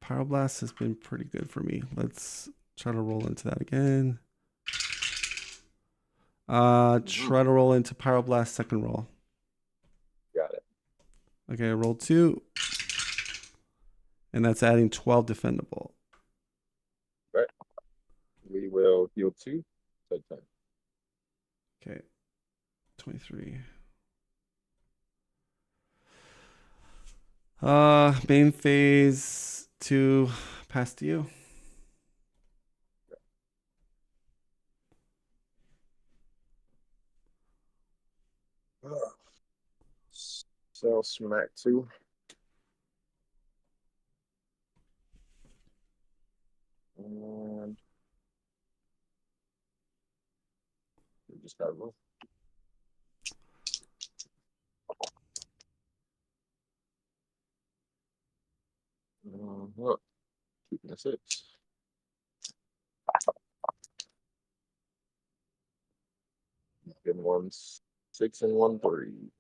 Pyroblast has been pretty good for me. Let's try to roll into that again. Try to roll into Pyroblast second roll. Got it. Okay, roll 2. And that's adding 12 defendable. Right. We will heal 2. Take 10. Okay. 23. Main phase 2, pass to you. So smack 2. And we just gotta roll. Keeping the 6. Good ones. 6 and 1 3.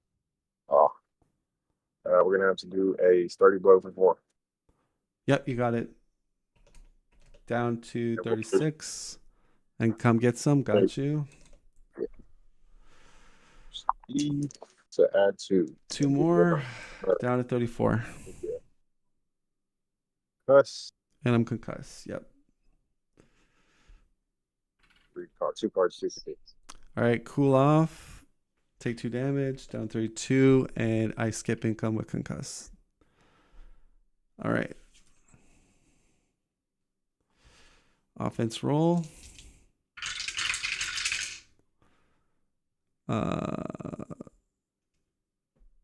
Oh. We're gonna have to do a sturdy blow for 4. Yep, you got it. Down to 36. And come get some. Got you. To add 2. 2 more. Down to 34. Cuss. And I'm concussed. Yep. 3 cards. 2 cards, 2 feet. All right, cool off. Take 2 damage. Down 32. And I skip income with concuss. All right. Offense roll.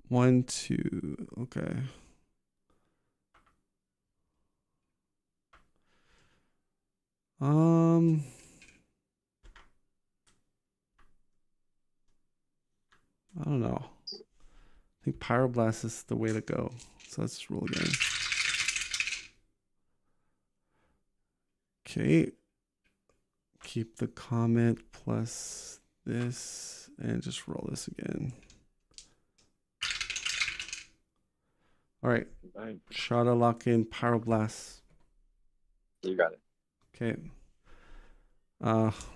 1, 2. Okay. I don't know. I think Pyroblast is the way to go. So let's roll again. Okay. Keep the comment plus this and just roll this again. All right. Dojerlocke in Pyroblast. You got it. Okay.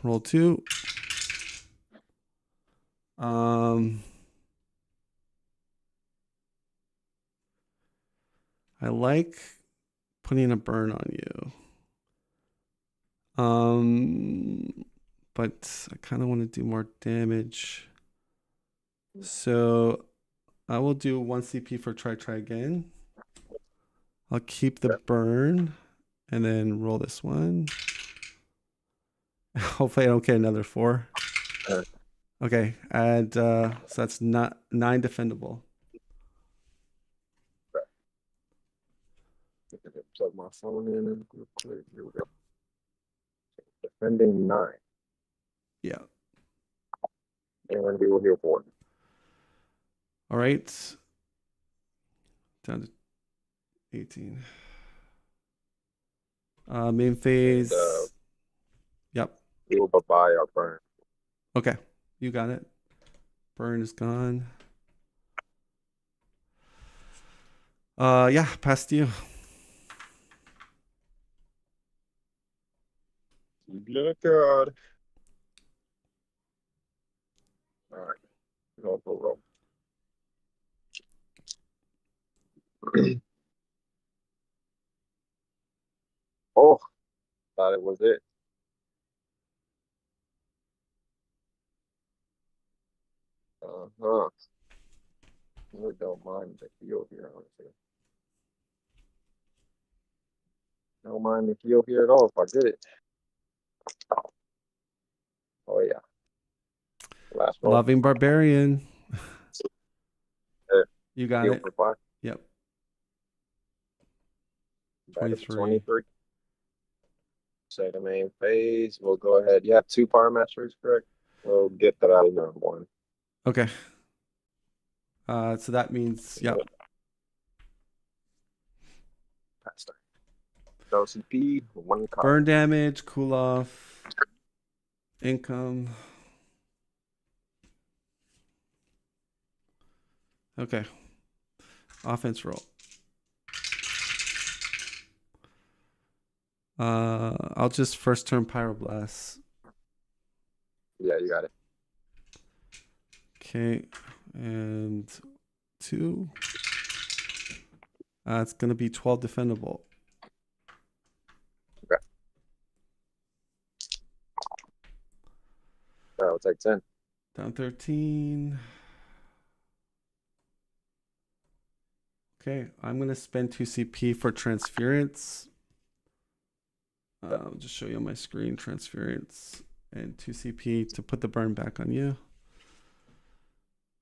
Roll 2. I like putting a burn on you. But I kind of want to do more damage. So I will do 1 CP for try again. I'll keep the burn and then roll this one. Hopefully I don't get another 4. Okay, add so that's not 9 defendable. Plug my phone in and real quick. Here we go. Defending 9. Yeah. And we will heal 4. All right. Down to 18. Main phase. And, yep. we will buy our burn. Okay, you got it. Burn is gone. Yeah, pass to you. Good God. All right. Go for roll. Oh, thought it was it. Uh-huh. We don't mind the heal here, honestly. Don't mind the heal here at all if I did it. Oh yeah. Last roll. Loving Barbarian. You got Heal it. for 5. Yep. Back up to 23. 23. Second main phase. We'll go ahead. You have 2 power masters, correct? We'll get that out of number 1. Okay. So that means, yep. Pass turn. So CP, 1 card. Burn damage, cool off, income. Okay. Offense roll. I'll just first turn Pyroblast. Yeah, you got it. Okay. And 2. It's going to be 12 defendable. Okay. All right, we'll take 10. Down 13. Okay, I'm going to spend 2 CP for transference. I'll just show you on my screen transference and 2 CP to put the burn back on you.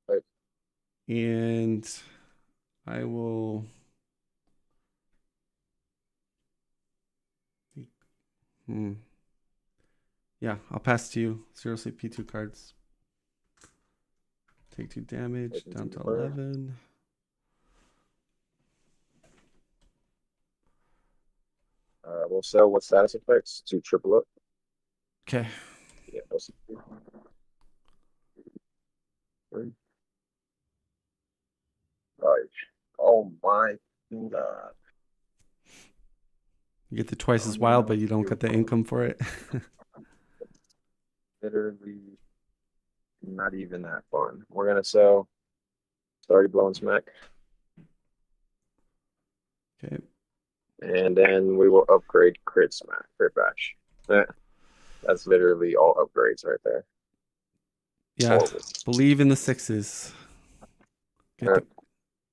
Right. And I will. Yeah, I'll pass to you. 0 CP, 2 cards. Take 2 damage, down to 11. We'll sell what status effects to triple up. Okay. Yeah, no CP. Right. Oh my God. You get the twice as wild, but you don't get the income for it. Literally not even that fun. We're gonna sell Starry Blow and Smack. Okay. And then we will upgrade Crit Smack, Crit Bash. That's literally all upgrades right there. Yeah. Horrible. Believe in the 6s.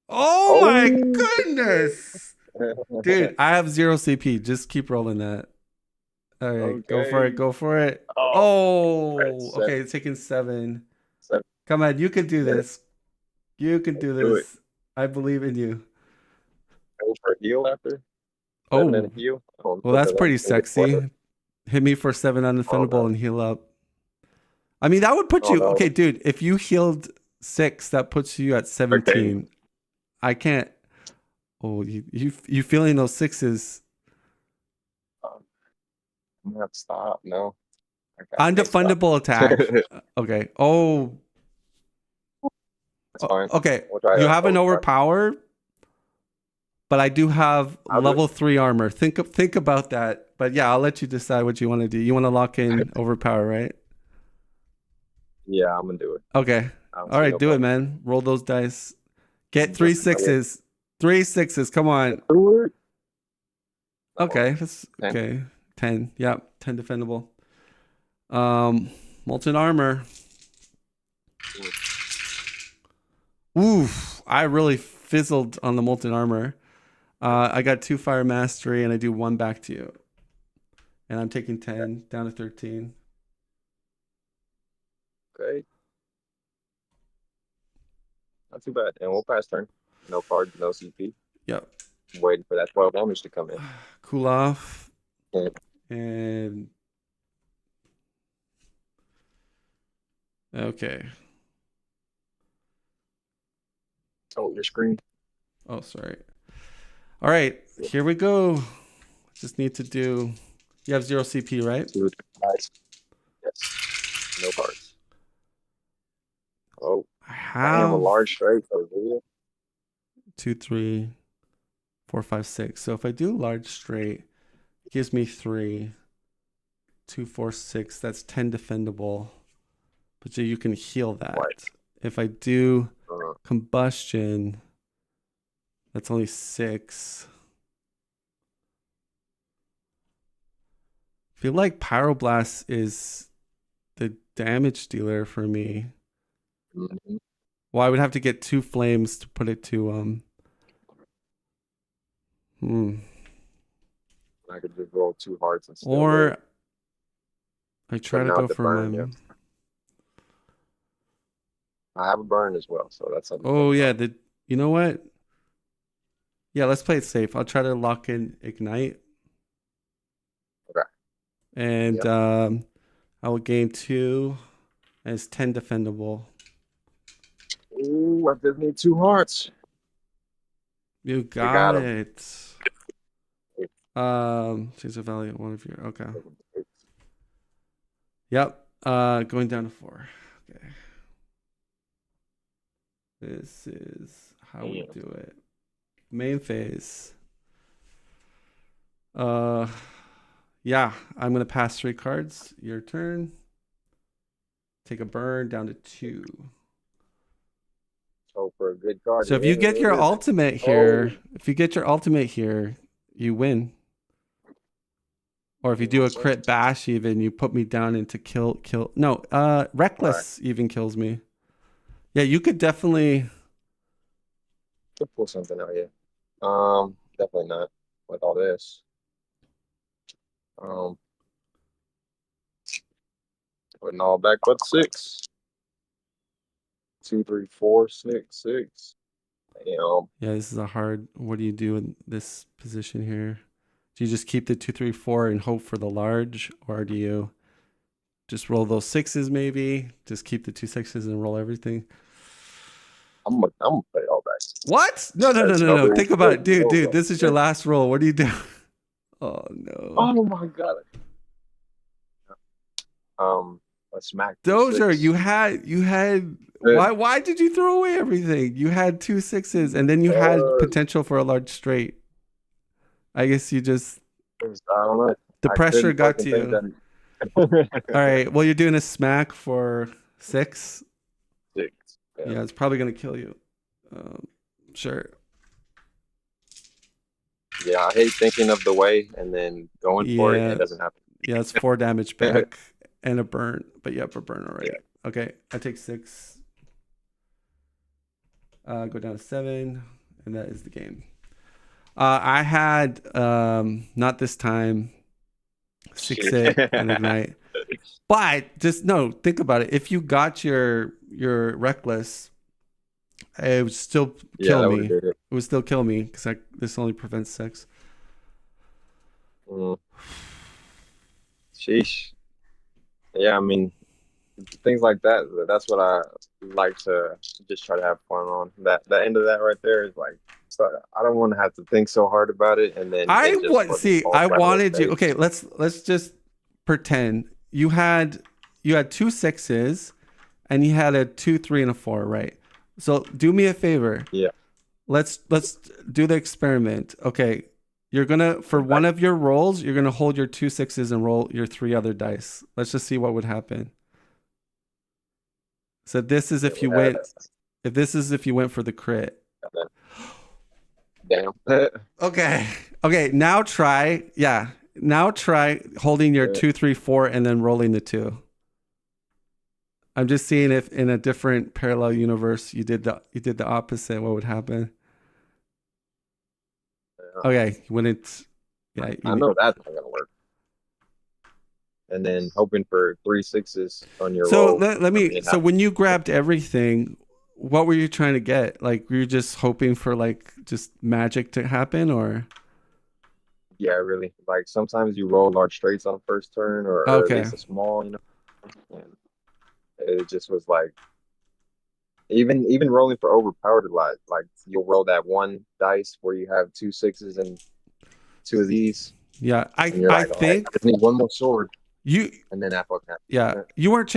Oh my goodness. Dude, I have 0 CP. Just keep rolling that. All right, Okay. go for it. Go for it. Right, Okay, it's taking 7. 7. Come on, you can do this. You can do Do this. I believe in you. Go for a heal after. 7 and a heal. Well, that's pretty sexy. Hit me for 7 undefendable and heal up. I mean, that would put you. Okay, dude, if you healed 6, that puts you at 17. Okay. I can't. Oh, you feeling those 6s? I'm gonna have to stop. No. Undefendable attack. Okay. Oh. That's fine. Okay. You have an overpower, but I do have level 3 armor. Think about that. But yeah, I'll let you decide what you want to do. You want to lock in overpower, right? Yeah, I'm gonna do it. Okay. All right, do it, man. Roll those dice. Get 3 6s. 3 6s. Come on. Okay. That's okay. 10. Yep. 10 defendable. Molten armor. Oof. I really fizzled on the molten armor. I got 2 fire mastery and I do 1 back to you. And I'm taking 10 down to 13. Okay. Not too bad. And we'll pass turn. No card, no CP. Yep. Waiting for that 12 damage to come in. Cool off. Yeah. And okay. Oh, your screen. Oh, sorry. All right, here we go. Just need to do. You have 0 CP, right? Nice. Yes. No cards. Oh, I have a large straight over here. 2, 3, 4, 5, 6. So if I do large straight, it gives me 3, 2, 4, 6. That's 10 defendable. But you can heal that. Right. If I do combustion, that's only 6. I feel like Pyroblast is the damage dealer for me. Mm-hmm. Well, I would have to get 2 flames to put it to I could just roll 2 hearts and still or I try to go for burn, my. Yeah. I have a burn as well, so that's something. Oh yeah, You know what? Yeah, let's play it safe. I'll try to lock in Ignite. Okay. And Yep. I will gain 2 and it's 10 defendable. Ooh, I just need 2 hearts. You We got got him. it. Change the value of one of your okay. Yep. Going down to 4. Okay. This is how we do it. Main phase. Yeah, I'm gonna pass 3 cards. Your turn. Take a burn down to 2. Hope for a good card. So if you get your ultimate here, you win. Or if you do a crit bash, even you put me down into kill. No, reckless even kills me. Yeah, you could definitely. Could pull something out here. Definitely not with all this. Putting all back but 6. 2, 3, 4, 6, 6. Damn. Yeah, this is a hard. What do you do in this position here? Do you just keep the 2, 3, 4 and hope for the large, or do you just roll those 6s? Maybe just keep the 2 6s and roll everything. I'm gonna play all back. What? No. Think about it, dude. This is your last roll. What do you do? Oh no. Oh my god. A smack. Dozier, you had. Why did you throw away everything? You had 2 6s, and then you had potential for a large straight. I guess you just. I don't know. The pressure got to you. All right. Well, you're doing a smack for 6. 6. Yeah, it's probably gonna kill you. Sure. Yeah, I hate thinking of the way and then going for it. And it doesn't happen. Yeah, it's 4 damage back and a burn. But you have a burn already. Yeah. Okay, I take 6. Go down to 7, and that is the game. I had not this time 6-8 and Ignite. But just think about it. If you got your reckless, it would still kill me. It would still kill me because this only prevents 6. Sheesh. Yeah, I mean, things like that. That's what I like to just try to have fun on. That end of that right there is like, so I don't want to have to think so hard about it. And then I wanted you. Okay, let's just pretend you had 2 6s, and you had a 2, 3, and a 4, right? So do me a favor. Yeah. Let's do the experiment. Okay. You're gonna one of your rolls, you're gonna hold your 2 6s and roll your 3 other dice. Let's just see what would happen. So this is if you went for the crit. Damn. Okay. Now try holding your 2, 3, 4 and then rolling the 2. I'm just seeing if in a different parallel universe you did the opposite, what would happen. Okay, when it's I know that's not gonna work. And then hoping for 3 6s on your roll. So when you grabbed everything, what were you trying to get? Like, were you just hoping for like just magic to happen, or? Yeah, really. Like sometimes you roll large straights on first turn, or at least a small, And it just was like, even rolling for overpowered a lot. Like you'll roll that 1 dice where you have 2 6s and 2 of these. Yeah, I think I just need 1 more sword. And then that fucking happens. Yeah, you weren't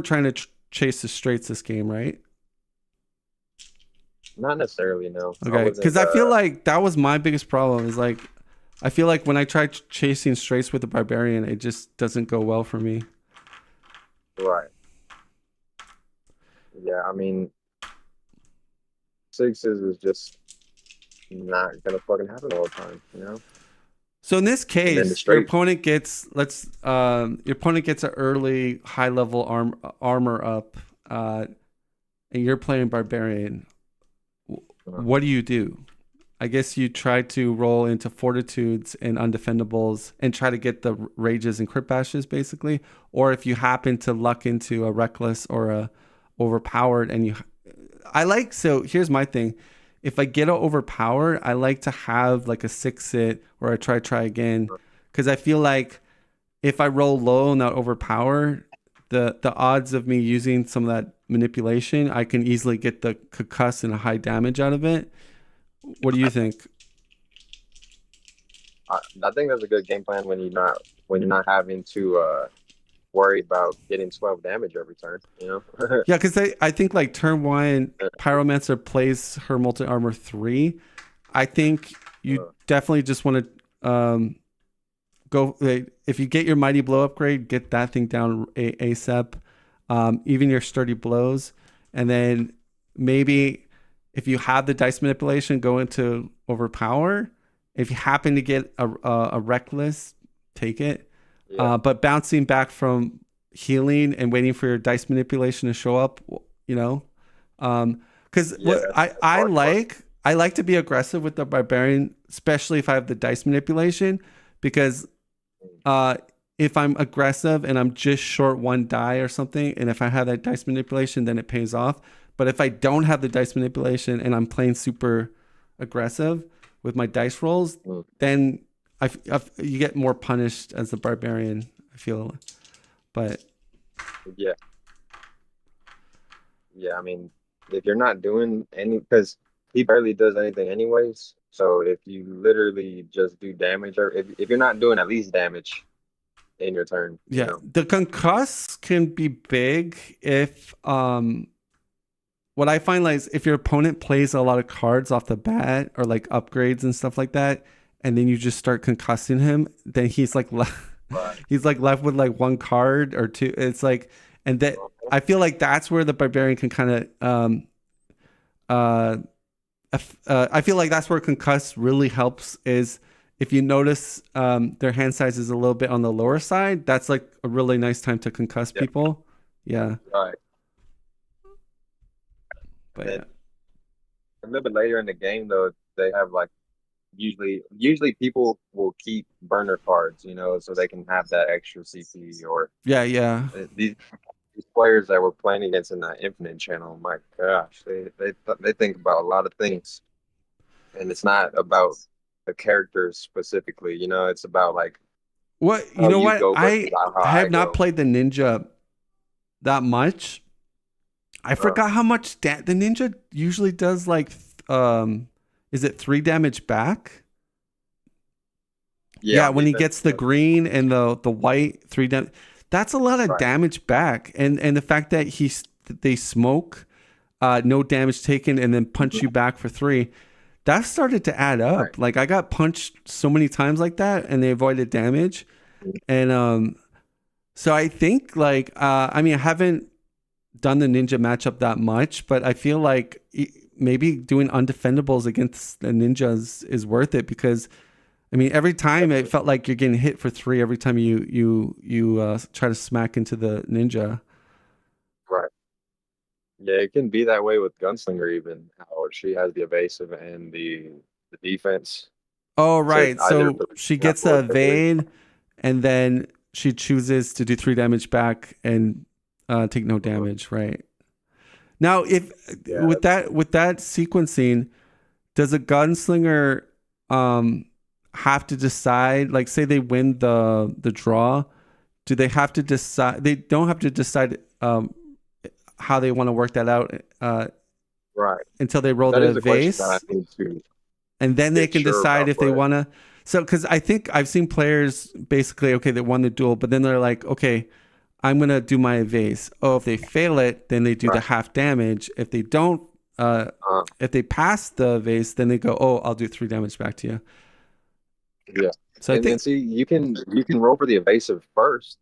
trying to chase the straights this game, right? Not necessarily, no. Okay, because I feel like that was my biggest problem. Is like, I feel like when I try chasing straights with the barbarian, it just doesn't go well for me. Right. Yeah, I mean, 6s is just not gonna fucking happen all the time, So in this case, your opponent gets an early high level armor up, and you're playing barbarian. What do you do? I guess you try to roll into fortitudes and undefendables and try to get the rages and crit bashes, basically. Or if you happen to luck into a reckless or a overpowered, so here's my thing. if I get a overpower, I like to have like a 6-it or a try again, because I feel like if I roll low and not overpower, the odds of me using some of that manipulation, I can easily get the concuss and a high damage out of it. What do you think? I think that's a good game plan when you're not having to worry about getting 12 damage every turn. You know. Yeah, because I think like turn one, Pyromancer plays her multi armor 3. I think you definitely just want to go if you get your mighty blow upgrade, get that thing down ASAP. Even your sturdy blows, and then maybe if you have the dice manipulation, go into overpower. If you happen to get a reckless, take it. Yeah. But bouncing back from healing and waiting for your dice manipulation to show up, you know, because Yeah, what I like to be aggressive with the barbarian, especially if I have the dice manipulation, because if I'm aggressive and I'm just short 1 die or something, and if I have that dice manipulation, then it pays off. But if I don't have the dice manipulation and I'm playing super aggressive with my dice rolls, then you get more punished as a barbarian, I feel. But Yeah. Yeah, I mean, if you're not doing any, because he barely does anything anyways. So if you literally just do damage, or if you're not doing at least damage in your turn, yeah, the concuss can be big if what I find like is if your opponent plays a lot of cards off the bat or like upgrades and stuff like that, and then you just start concussing him, then he's like he's like left with like 1 card or 2. It's like, and that I feel like that's where the barbarian can kind of I feel like that's where concuss really helps, is if you notice their hand size is a little bit on the lower side, that's like a really nice time to concuss people. Yeah. Right. But And a little bit later in the game, though, they have like usually people will keep burner cards, you know, so they can have that extra CP or yeah. these players that we're playing against in that Infinite channel. My gosh, they think about a lot of things, and it's not about the characters specifically. You know, it's about like What, you how know you what? go versus how I I have not go. played the ninja that much. I forgot how much the ninja usually does, like is it 3 damage back? Yeah, On when he defense, gets the green and the white 3 damage, that's a lot of right. damage back. And the fact that they smoke, no damage taken, and then punch you back for 3, that started to add up. Right. Like I got punched so many times like that, and they avoided damage. And so I think like I mean, I haven't done the ninja matchup that much, but I feel like maybe doing undefendables against the ninjas is worth it, because I mean, every time it felt like you're getting hit for 3 every time you try to smack into the ninja. Right. Yeah, it can be that way with Gunslinger even, how she has the evasive and the defense Oh, to right. either So she gets the quickly. evade, and then she chooses to do 3 damage back and take no damage. Right. Now, if Yeah, with that sequencing, does a gunslinger have to decide? Like, say they win the draw, do they have to decide? They don't have to decide how they want to work that out right. until they roll That the is a question that vase, I need to and then they get can sure decide about. if they want to. So, because I think I've seen players basically, okay, they won the duel, but then they're like, okay, I'm gonna do my evase. Oh, if they fail it, then they do the Right. half damage. If they don't, if they pass the evase, then they go, oh, I'll do 3 damage back to you. Yeah. So I think, And see, you can roll for the evasive first.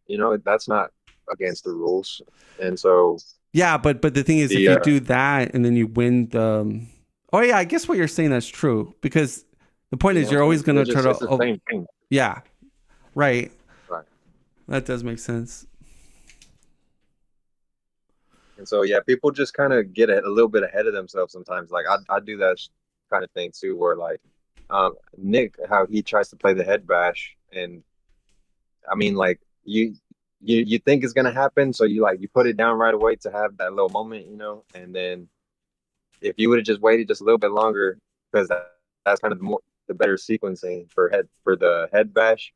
You know, that's not against the rules. And so yeah, but the thing is, if the you do that and then you win the, oh yeah, I guess what you're saying, that's true, because the point you is know, you're always gonna try to, it's the same thing. yeah, right. Right. That does make sense. And so yeah, people just kind of get a little bit ahead of themselves sometimes. Like I do that kind of thing too, where like Nick, how he tries to play the head bash, and I mean like you think it's gonna happen, so you put it down right away to have that little moment, you know, and then if you would have just waited just a little bit longer, because that's kind of the better sequencing for the head bash.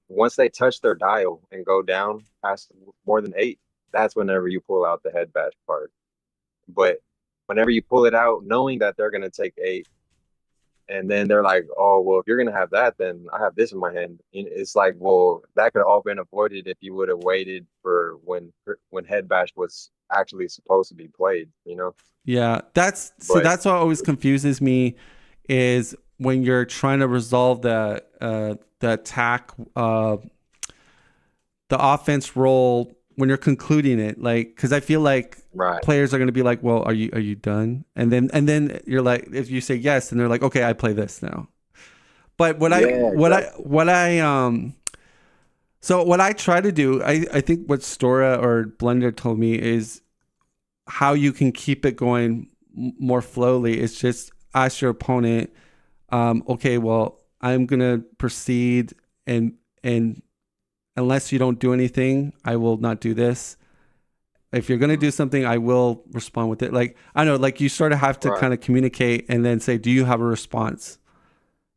Once they touch their dial and go down past more than 8, that's whenever you pull out the head bash card. But whenever you pull it out, knowing that they're gonna take 8, and then they're like, "Oh, well, if you're gonna have that, then I have this in my hand." And it's like, well, that could have all been avoided if you would have waited for when head bash was actually supposed to be played. Yeah, But that's what always confuses me is when you're trying to resolve the attack the offense roll when you're concluding it, like, because I feel like right, players are going to be like, well, are you done? And then you're like, if you say yes, and they're like, okay, I play this now. But yeah, exactly, so what I try to do, I think what Stora or Blender told me is how you can keep it going more flowly is just ask your opponent, okay, well, I'm gonna proceed, and unless you don't do anything, I will not do this. If you're gonna do something, I will respond with it. Like, I know, like, you sort of have to right. kind of communicate and then say, do you have a response?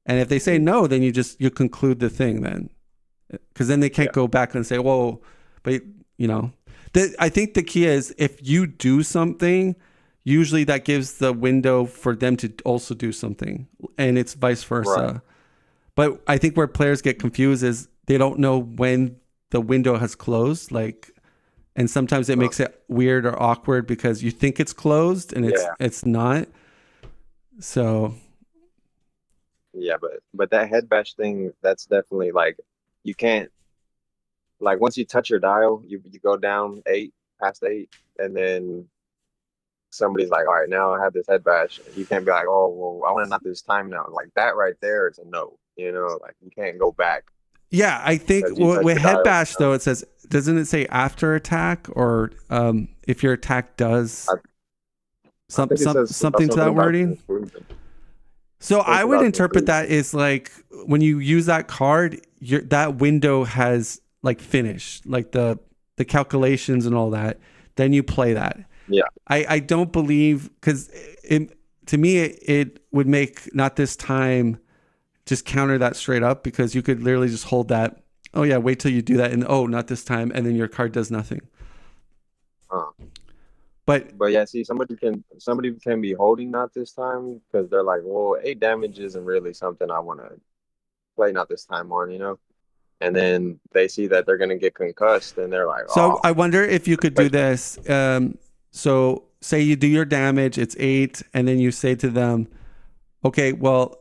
And if they say Mhm. no, then you conclude the thing then, because then they can't Yeah, go back and say, whoa, but you know, I think the key is if you do something, usually that gives the window for them to also do something, and it's vice right. versa. But I think where players get confused is they don't know when the window has closed, like, and sometimes it Uh, makes it weird or awkward because you think it's closed and yeah, it's not. So yeah. But that head bash thing, that's definitely like you can't like once you touch your dial, you go down 8 past 8, and then somebody's like, all right, now I have this head bash. You can't be like, oh, well, I want to knock this time now. Like that right there is a no. Like you can't go back yeah, I think because you touched with your head dial. bash though, it says, doesn't it say after attack, or if your attack does I, I think it says something to something that about wording? conclusion. So I think I it's would about interpret conclusion. that as like when you use that card, that window has like finished, like the calculations and all that. Then you play that. Yeah, I don't believe, because to me it would make not this time just counter that straight up, because you could literally just hold that. Oh yeah, wait till you do that, and oh, not this time, and then your card does nothing. uh, But but yeah, see, somebody can be holding not this time because they're like, well, 8 damage isn't really something I want to play not this time on. And then they see that they're gonna get concussed, and they're like, so oh, I wonder if you could do wait, this. So say you do your damage, it's 8, and then you say to them, okay, well,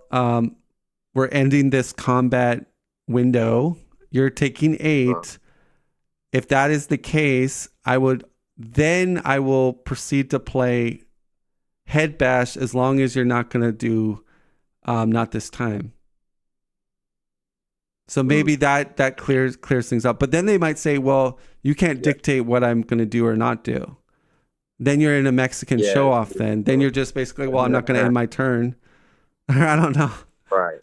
we're ending this combat window. You're taking uh, 8. If that is the case, I will proceed to play head bash as long as you're not going to do not this time. So mm, maybe that clears things up. But then they might say, well, you can't yeah, dictate what I'm going to do or not do. Then you're in a Mexican yeah, show off. Then you're just basically, well, I'm not going to end my turn. I don't know. right.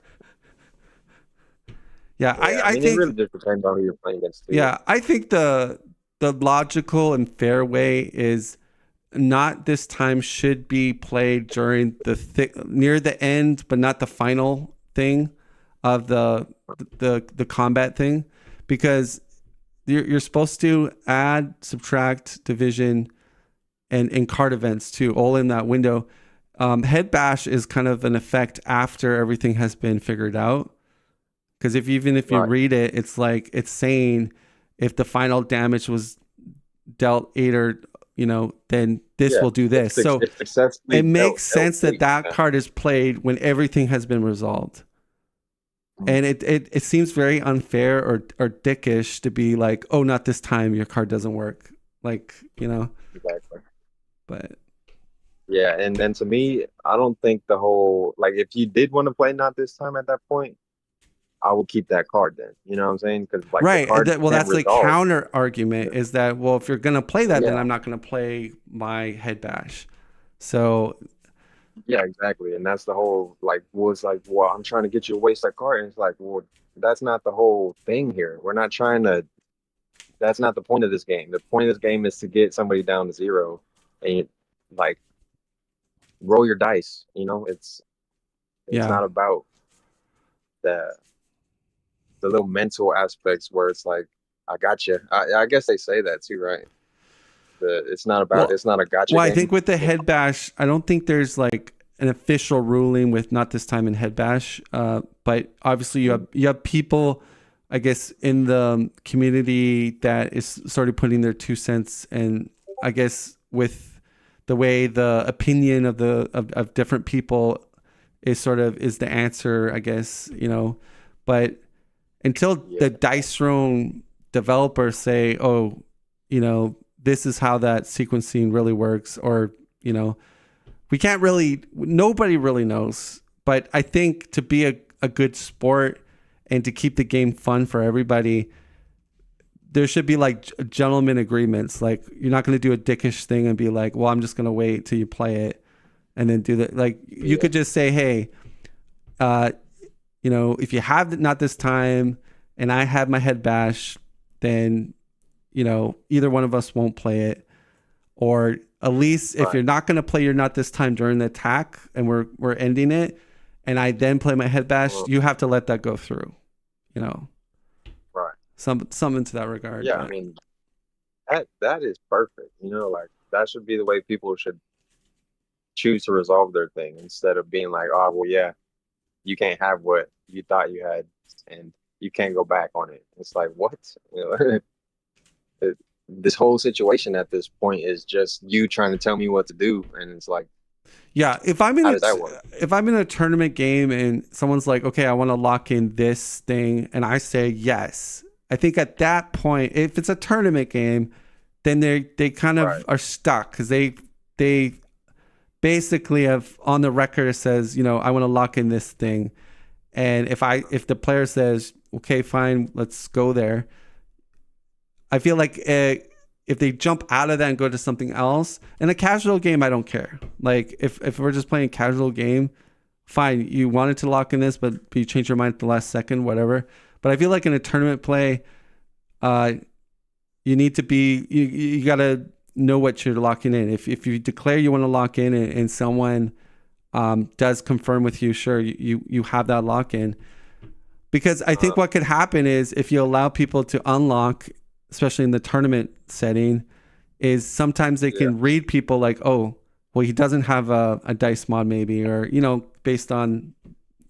Yeah, Yeah, I I mean, it think really just depends on who you're playing against too. yeah, I think the logical and fair way is not this time should be played during near the end, but not the final thing of the combat thing, because you're supposed to add, subtract, division, and card events too, all in that window. Head bash is kind of an effect after everything has been figured out, because even if you Right. read it, it's like it's saying if the final damage was dealt 8, or then this Yeah, will do this. So it's successfully it dealt makes dealt sense that eight. that card is played when everything has been resolved. Mhm. And it seems very unfair or dickish to be like, oh, not this time, your card doesn't work. Like, Exactly. but Yeah, and then to me, I don't think the whole like if you did want to play not this time at that point, I would keep that card then. You know what I'm saying? Because like the right. card Well, can't that's the resolve. counter argument, is that, well, if you're going to play that, then Yeah, I'm not going to play my head bash. So, yeah, exactly. And that's the whole like was like, well, I'm trying to get you to waste that card. And it's like, well, that's not the whole thing here. We're not trying to that's not the point of this game. The point of this game is to get somebody down to 0. And like roll your dice. It's Yeah. not about the little mental aspects where it's like, I got you. I guess they say that too, right? Well, It's not a gotcha well, I game. think with the head bash, I don't think there's like an official ruling with not this time in head bash. But obviously you have people, I guess, in the community that is sort of putting their 2 cents, and I guess with the way the opinion of of different people is the answer, I guess, but until Yeah. the dice throne developers say, oh, this is how that sequencing really works, or, we can't really, nobody really knows. But I think to be a good sport and to keep the game fun for everybody, there should be like gentleman agreements. Like, you're not going to do a dickish thing and be like, well, I'm just going to wait till you play it and then do that. Like, you Yeah. could just say, hey, uh, if you have not this time and I have my head bash, then, either one of us won't play it. Or at least if Right. you're not going to play your not this time during the attack and we're ending it, and I then play my head bash, Uh, you have to let that go through, right. something to that regard. Yeah. I But mean, that is perfect. Like that should be the way people should choose to resolve their thing instead of being like, oh, well, yeah, you can't have what you thought you had, and you can't go back on it. It's like, what? It, this whole situation at this point is just you trying to tell me what to do, and it's like, yeah, if I'm in how a does that work? tournament game and someone's like, okay, I want to lock in this thing, and I say yes, I think at that point, if it's a tournament game, then they kind of Right. are stuck because they basically have on the record it says, I want to lock in this thing. And if the player says, okay, fine, let's go there, I feel like if they jump out of that and go to something else, in a casual game, I don't care. Like, if we're just playing a casual game, fine, you wanted to lock in this, but you changed your mind at the last second, whatever. But I feel like in a tournament play, you need to be, you got to know what you're locking in. If you declare you want to lock in, and someone does confirm with you, sure, you have that lock in. Because I think what could happen is if you allow people to unlock, especially in the tournament setting, is sometimes they can read people like, oh, well, he doesn't have a dice mod maybe, or, based on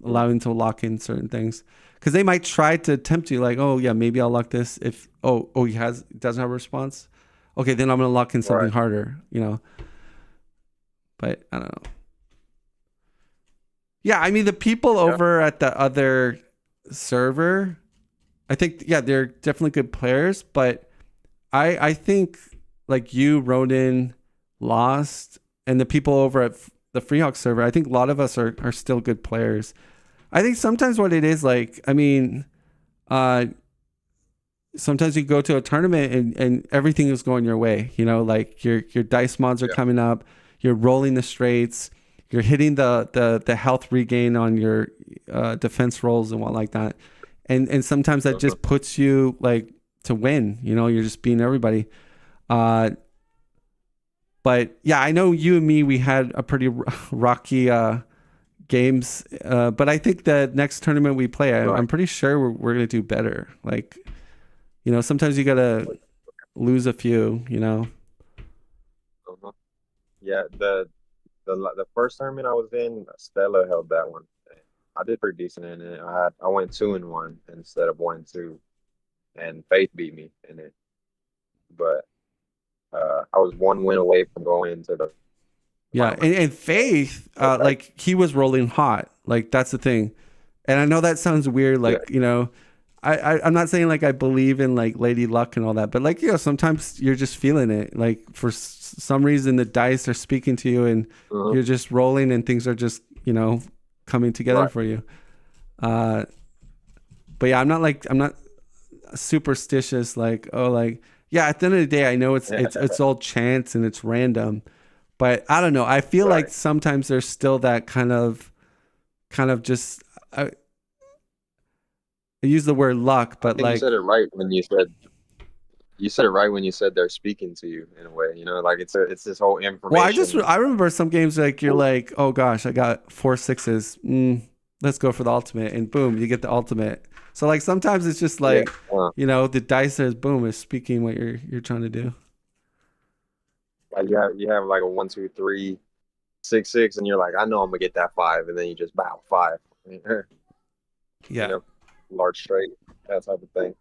allowing to lock in certain things. Because they might try to tempt you like, oh, yeah, maybe I'll lock this if, he doesn't have a response. Okay, then I'm going to lock in something Right. harder, But I don't know. Yeah, I mean, the people over at the other server, I think, yeah, they're definitely good players, but I think like you, Ronan, Lost, and the people over at the Freehawk server, I think a lot of us are still good players. I think sometimes what it is, like, I mean, sometimes you go to a tournament and everything is going your way, like your dice mods are coming up, you're rolling the straights, you're hitting the health regain on your defense rolls and what like that. And sometimes that just puts you like to win, you're just beating everybody. But yeah, I know you and me, we had a pretty rocky games. But I think the next tournament we play, I'm pretty sure we're going to do better. Like, sometimes you got to lose a few, Yeah, the first tournament I was in, Stella held that one. I did pretty decent in it. I went 2-1 instead of 1-2, and Faith beat me in it. But I was one win away from going into the Yeah, final. and Faith, like he was rolling hot. Like that's the thing. And I know that sounds weird, like, I'm not saying like I believe in like Lady Luck and all that, but like, sometimes you're just feeling it. Like for some reason the dice are speaking to you and you're just rolling and things are just, coming together for you. But yeah, I'm not superstitious, like, oh, like, yeah, at the end of the day, I know it's all chance and it's random, but I don't know. I feel like sometimes there's still that kind of just, I use the word luck, I but think you like, said it right when you said You said it right when you said they're speaking to you in a way. You know, like it's this whole Well, information. I remember some games like you're like, oh gosh, I got 4 6s. Let's go for the ultimate, and boom, you get the ultimate. So like sometimes it's just Yeah. like, the dice is boom is speaking what you're trying to do. Like you have like a 1, 2, 3, 6, 6, and you're like, I know I'm gonna get that 5, and then you just bow 5. You Yeah. know, large straight, that type of thing.